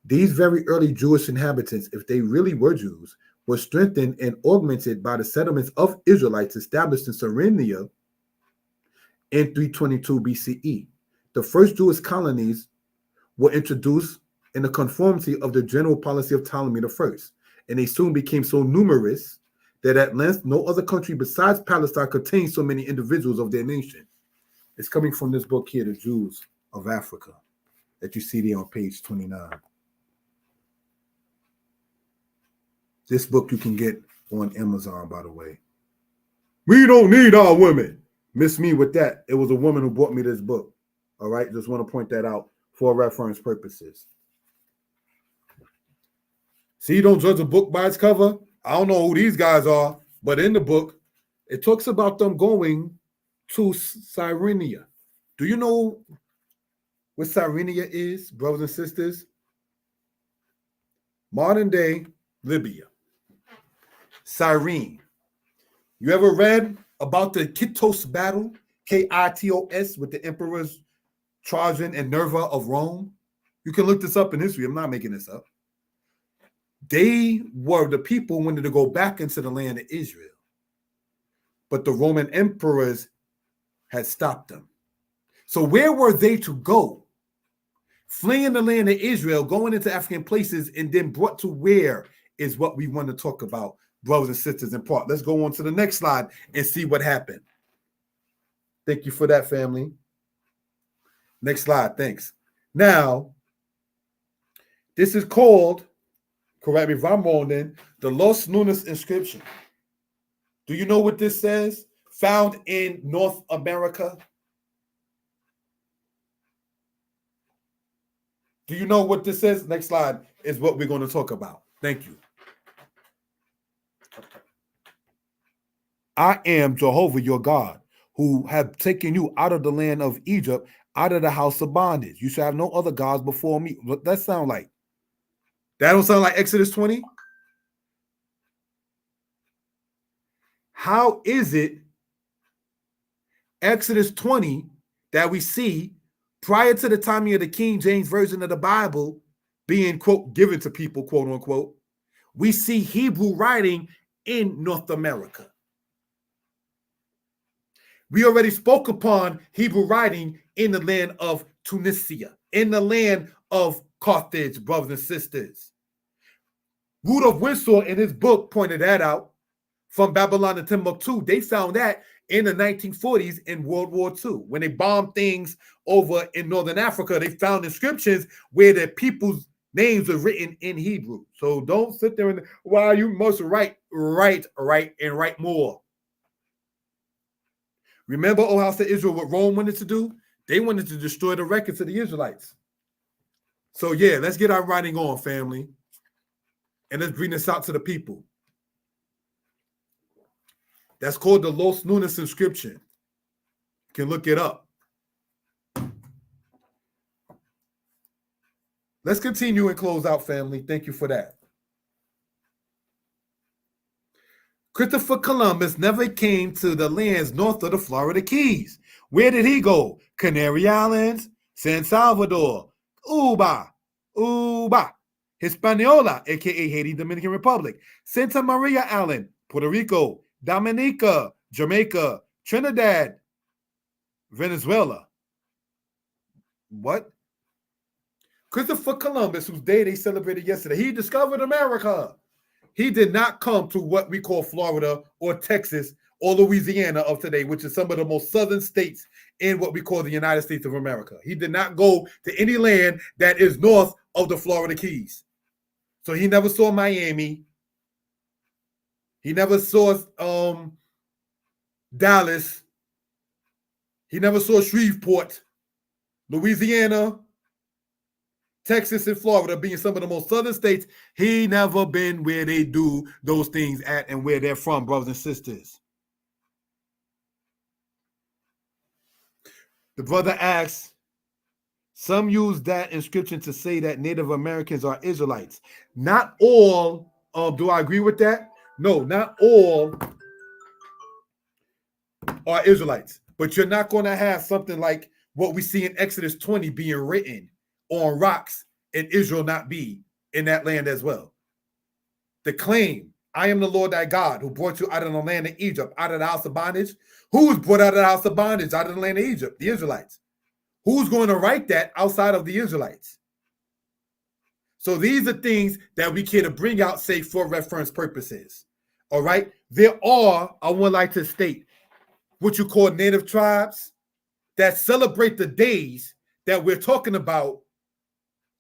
These very early Jewish inhabitants, if they really were Jews, were strengthened and augmented by the settlements of Israelites established in Cyrenia in 322 BCE. The first Jewish colonies were introduced in the conformity of the general policy of Ptolemy I, and they soon became so numerous that at length no other country besides Palestine contained so many individuals of their nation. It's coming from this book here, The Jews of Africa, that you see there on page 29. This book you can get on Amazon, by the way. We don't need our women. Miss me with that. It was a woman who bought me this book. All right, just want to point that out for reference purposes. See, don't judge a book by its cover. I don't know who these guys are, but in the book, it talks about them going to Cyrenia. Do you know what Cyrenia is, brothers and sisters? Modern day Libya. Cyrene. You ever read about the Kitos battle, Kitos, with the emperors Trajan and Nerva of Rome? You can look this up in history. I'm not making this up. They were the people who wanted to go back into the land of Israel. But the Roman emperors had stopped them. So where were they to go? Fleeing the land of Israel, going into African places, and then brought to where is what we want to talk about, brothers and sisters, in part. Let's go on to the next slide and see what happened. Thank you for that, family. Next slide, thanks. Now, this is called, correct me if I'm wrong then, the Los Nunes inscription. Do you know what this says? Found in North America. Do you know what this says? Next slide is what we're going to talk about. Thank you. I am Jehovah your God, who have taken you out of the land of Egypt, out of the house of bondage. You shall have no other gods before me. What that sound like? That don't sound like Exodus 20? How is it Exodus 20 that we see prior to the time of the King James Version of the Bible being, quote, given to people, quote unquote, we see Hebrew writing in North America? We already spoke upon Hebrew writing in the land of Tunisia, in the land of Carthage, brothers and sisters. Rudolph Windsor in his book pointed that out. From Babylon to Timbuktu, they found that in the 1940s in World War II. When they bombed things over in Northern Africa, they found inscriptions where the people's names are written in Hebrew. So don't sit there and, well, you must write, and write more. Remember, O house of Israel, what Rome wanted to do? They wanted to destroy the records of the Israelites. So yeah, let's get our writing on, family. And let's bring this out to the people. That's called the Los Lunas inscription. You can look it up. Let's continue and close out, family. Thank you for that. Christopher Columbus never came to the lands north of the Florida Keys. Where did he go? Canary Islands, San Salvador, Cuba, Hispaniola, aka Haiti, Dominican Republic, Santa Maria Island, Puerto Rico, Dominica, Jamaica, Trinidad, Venezuela. What? Christopher Columbus, whose day they celebrated yesterday, he discovered America. He did not come to what we call Florida or Texas or Louisiana of today, which is some of the most southern states in what we call the United States of America. He did not go to any land that is north of the Florida Keys. So he never saw Miami. He never saw Dallas. He never saw Shreveport, Louisiana, Texas, and Florida being some of the most southern states. He never been where they do those things at and where they're from, brothers and sisters. The brother asks, some use that inscription to say that Native Americans are Israelites. Not all. Do I agree with that? No, not all are Israelites. But you're not going to have something like what we see in Exodus 20 being written on rocks and Israel not be in that land as well. The claim, I am the Lord thy God who brought you out of the land of Egypt, out of the house of bondage. Who was brought out of the house of bondage, out of the land of Egypt? The Israelites. Who's going to write that outside of the Israelites? So these are things that we can bring out, say, for reference purposes. All right? There are, I would like to state, what you call native tribes that celebrate the days that we're talking about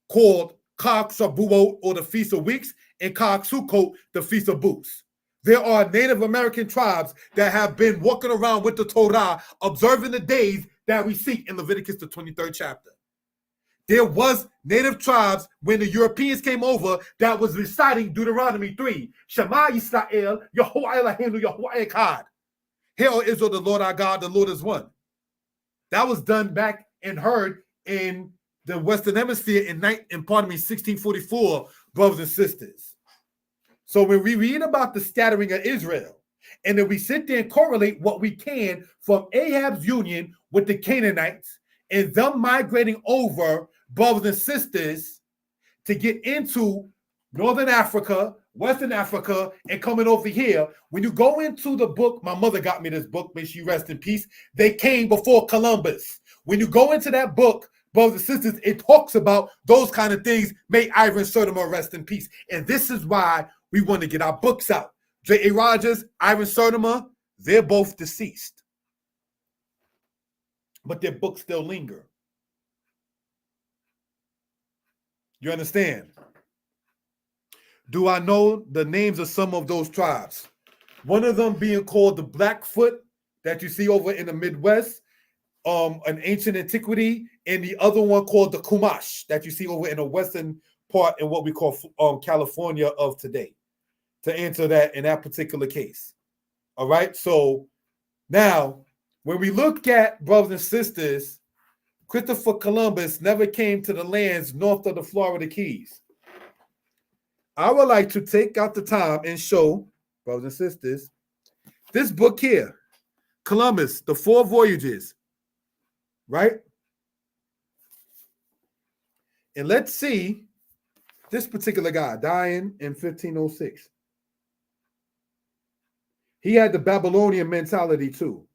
called Chag Shavuot, or the Feast of Weeks, and Chag Sukkot, the Feast of Booths. There are Native American tribes that have been walking around with the Torah, observing the days that we see in Leviticus, the 23rd chapter. There was Native tribes when the Europeans came over that was reciting Deuteronomy 3. Shema Yisrael, Yehovah Eloheinu, Yehovah Echad. Hear, O Israel, the Lord our God, the Lord is one. That was done back and heard in the Western Hemisphere in 1644, brothers and sisters. So when we read about the scattering of Israel, and then we sit there and correlate what we can from Ahab's union with the Canaanites and them migrating over, brothers and sisters, to get into Northern Africa, Western Africa, and coming over here. When you go into the book, my mother got me this book, may she rest in peace. They came before Columbus. When you go into that book, brothers and sisters, it talks about those kind of things. May Ivan Sertima rest in peace. And this is why we want to get our books out. J.A. Rogers, Ivan Sertima, they're both deceased. But their books still linger. You understand? Do I know the names of some of those tribes? One of them being called the Blackfoot that you see over in the Midwest, an ancient antiquity, and the other one called the Chumash that you see over in the western part in what we call California of today, to answer that in that particular case. All right, so now when we look at, brothers and sisters, Christopher Columbus never came to the lands north of the Florida Keys. I would like to take out the time and show, brothers and sisters, this book here, Columbus, The Four Voyages, right? And let's see this particular guy dying in 1506. He had the Babylonian mentality too,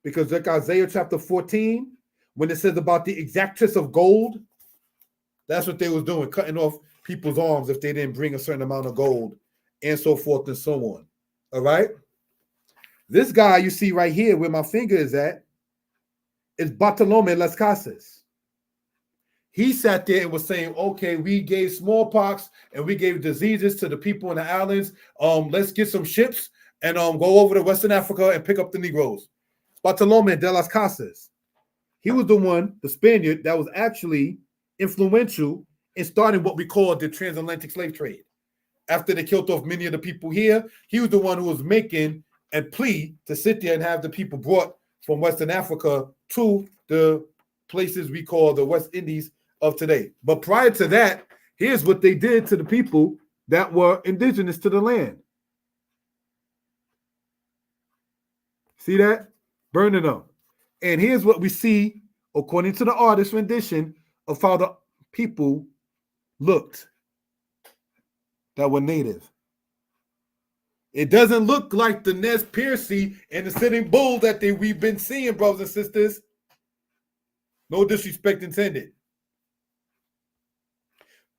because like Isaiah chapter 14, when it says about the exactress of gold, that's what they was doing, cutting off people's arms if they didn't bring a certain amount of gold, and so forth and so on. All right? This guy you see right here where my finger is at is Bartolome Las Casas. He sat there and was saying, okay, we gave smallpox and we gave diseases to the people in the islands. Let's get some ships and go over to Western Africa and pick up the Negroes. Bartolome de las Casas. He was the one, the Spaniard, that was actually influential in starting what we call the transatlantic slave trade. After they killed off many of the people here, he was the one who was making a plea to sit there and have the people brought from Western Africa to the places we call the West Indies of today. But prior to that, here's what they did to the people that were indigenous to the land. See that? Burning them. And here's what we see, according to the artist's rendition, of how the people looked that were native. It doesn't look like the Nez Perce and the Sitting Bull that we've been seeing, brothers and sisters. No disrespect intended.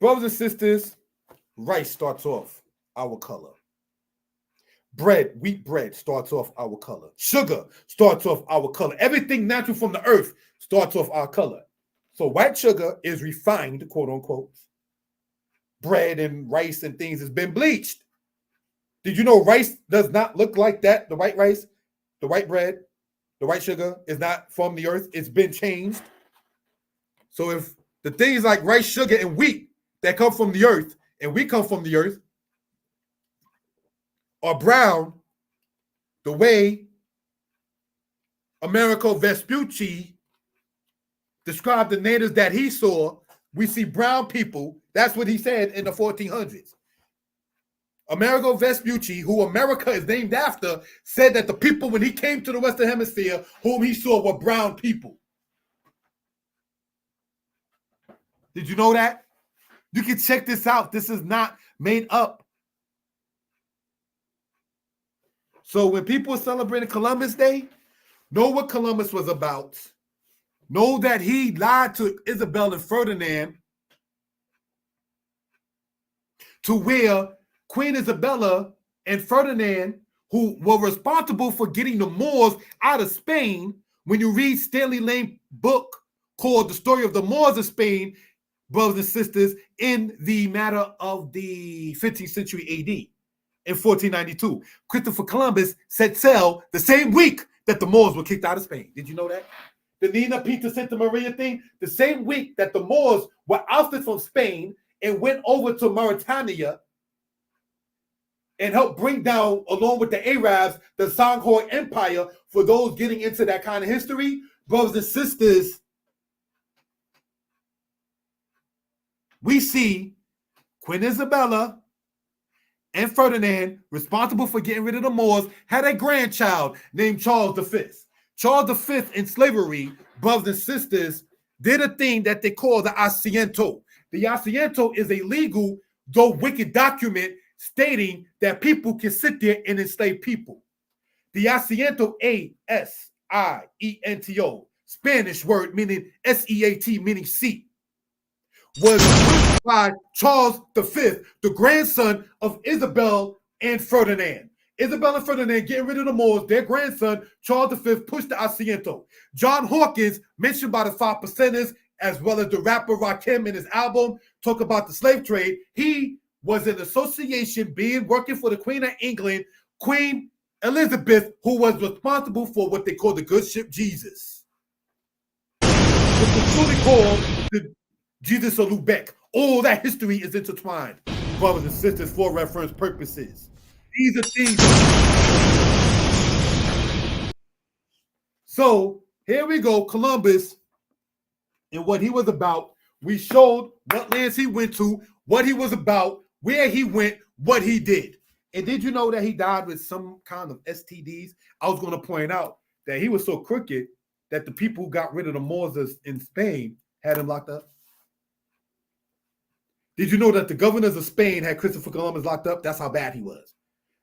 Brothers and sisters, rice starts off our color. Bread, wheat bread, starts off our color. Sugar starts off our color. Everything natural from the earth starts off our color. So white sugar is refined, quote unquote. Bread and rice and things has been bleached. Did you know rice does not look like that? The white rice, the white bread, the white sugar is not from the earth. It's been changed. So if the things like rice, sugar, and wheat that come from the earth, and we come from the earth, are brown, the way Amerigo Vespucci described the natives that he saw, we see brown people. That's what he said in the 1400s. Amerigo Vespucci, who America is named after, said that the people, when he came to the Western Hemisphere, whom he saw were brown people. Did you know that? You can check this out. This is not made up. So when people are celebrating Columbus Day, know what Columbus was about. Know that he lied to Isabel and Ferdinand to where Queen Isabella and Ferdinand, who were responsible for getting the Moors out of Spain. When you read Stanley Lane's book called The Story of the Moors of Spain, brothers and sisters, in the matter of the 15th century AD, in 1492, Christopher Columbus set sail the same week that the Moors were kicked out of Spain. Did you know that? The Nina Pinta Santa Maria thing, the same week that the Moors were ousted from Spain and went over to Mauritania and helped bring down, along with the Arabs, the Songhai Empire. For those getting into that kind of history, brothers and sisters, we see Queen Isabella and Ferdinand, responsible for getting rid of the Moors, had a grandchild named Charles V. Charles V in slavery, brothers and sisters, did a thing that they call the asiento. The asiento is a legal, though wicked document stating that people can sit there and enslave people. The asiento, A-S-I-E-N-T-O, Spanish word meaning S-E-A-T, meaning seat, was by Charles V, the grandson of Isabel and Ferdinand. Isabel and Ferdinand getting rid of the Moors, their grandson, Charles V, pushed the asiento. John Hawkins, mentioned by the 5 Percenters, as well as the rapper Rakim in his album, talk about the slave trade. He was in association working for the Queen of England, Queen Elizabeth, who was responsible for what they call the good ship Jesus. Which was truly called the Jesus of Lubeck. All that history is intertwined, brothers and sisters, for reference purposes. These are things. So here we go, Columbus and what he was about. We showed what lands he went to, what he was about, where he went, what he did. And did you know that he died with some kind of STDs? I was going to point out that he was so crooked that the people who got rid of the Moors in Spain had him locked up. Did you know that the governors of Spain had Christopher Columbus locked up? That's how bad he was.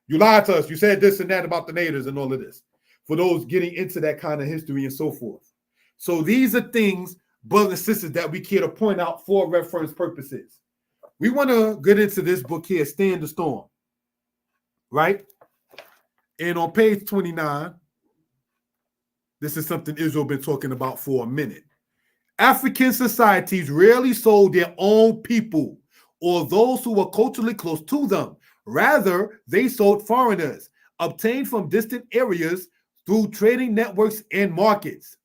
You lied to us. You said this and that about the natives and all of this. For those getting into that kind of history and so forth. So these are things, brothers and sisters, that we care to point out for reference purposes. We want to get into this book here, Stand the Storm. Right? And on page 29, this is something Israel been talking about for a minute. African societies rarely sold their own people or those who were culturally close to them. Rather, they sold foreigners, obtained from distant areas through trading networks and markets.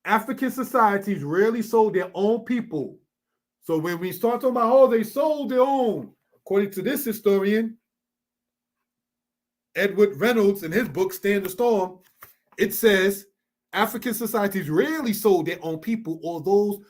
African societies rarely sold their own people. So when we start talking about, oh, they sold their own, according to this historian, Edward Reynolds, in his book, Stand the Storm, it says African societies rarely sold their own people or those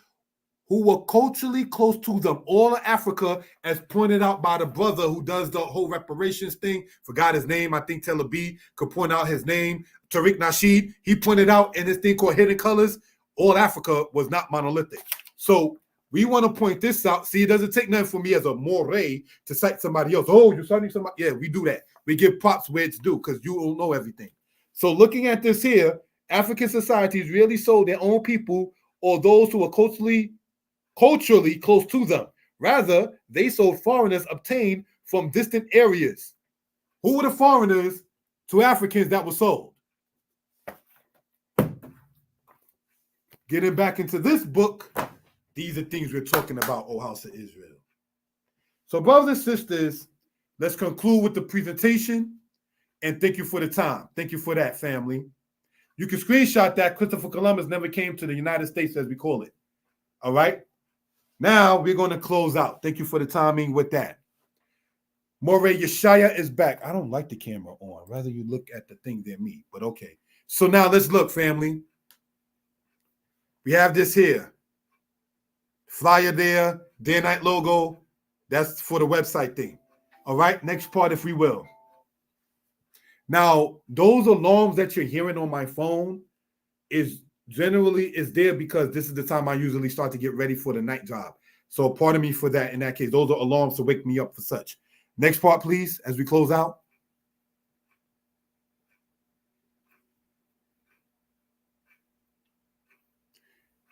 who were culturally close to them. All of Africa, as pointed out by the brother who does the whole reparations thing, forgot his name, I think Taylor B could point out his name, Tariq Nasheed, he pointed out in this thing called Hidden Colors, all Africa was not monolithic. So we want to point this out. See, it doesn't take nothing for me as a moray to cite somebody else. Oh, you're citing somebody? Yeah, we do that. We give props where it's due because you don't know everything. So looking at this here, African societies really sold their own people or those who were culturally close to them. Rather, they sold foreigners obtained from distant areas. Who were the foreigners to Africans that were sold? Getting back into this book, these are things we're talking about, O House of Israel. So, brothers and sisters, let's conclude with the presentation. And thank you for the time. Thank you for that, family. You can screenshot that. Christopher Columbus never came to the United States, as we call it. All right? Now we're going to close out. Thank you for the timing with that. Moreh Yeshaya is back. I don't like the camera on. Rather you look at the thing than me, but okay. So now let's look, family. We have this here. Flyer there, Day and Night logo. That's for the website thing. All right, next part, if we will. Now, those alarms that you're hearing on my phone is there because this is the time I usually start to get ready for the night job. So pardon me for that. In that case, those are alarms to wake me up for such. Next part, please, as we close out.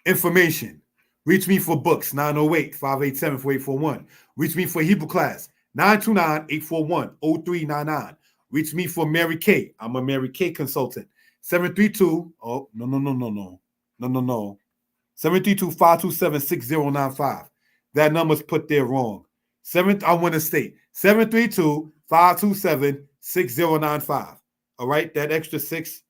Information. Reach me for books, 908-587-4841. Reach me for Hebrew class, 929-841-0399. Reach me for Mary Kay. I'm a Mary Kay consultant. 732, oh, no. 732-527-6095. That number's put there wrong. I want to state 732-527-6095. All right, that extra 6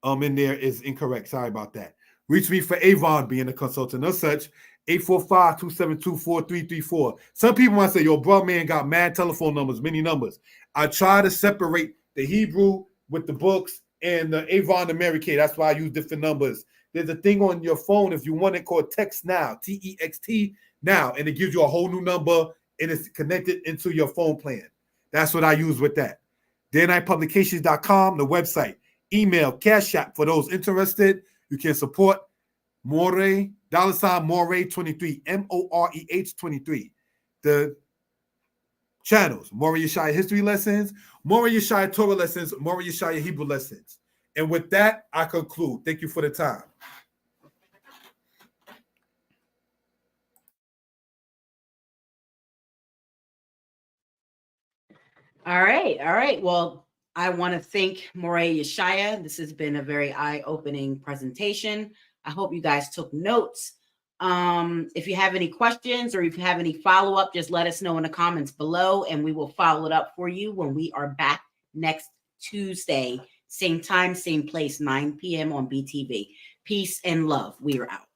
in there is incorrect. Sorry about that. Reach me for Avon being a consultant or such, 845-272-4334. Some people might say, yo, bro, man, got mad telephone numbers, many numbers. I try to separate the Hebrew with the books and the Avon and Mary Kay. That's why I use different numbers. There's a thing on your phone, if you want it, called Text Now, TEXT Now, and it gives you a whole new number, and it's connected into your phone plan. That's what I use with that. DayandNightPublications.com, the website. Email, Cash App for those interested. You can support Moreh, $Moreh23, MOREH 23. The channels, Moreh Yeshaya History Lessons, Moreh Yeshaya Torah Lessons, Moreh Yeshaya Hebrew Lessons. And with that, I conclude. Thank you for the time. All right. Well, I want to thank Moreh Yeshaya. This has been a very eye-opening presentation. I hope you guys took notes. If you have any questions or if you have any follow-up, just let us know in the comments below, and we will follow it up for you when we are back next Tuesday. Same time, same place, 9 p.m. on BTV. Peace and love. We are out.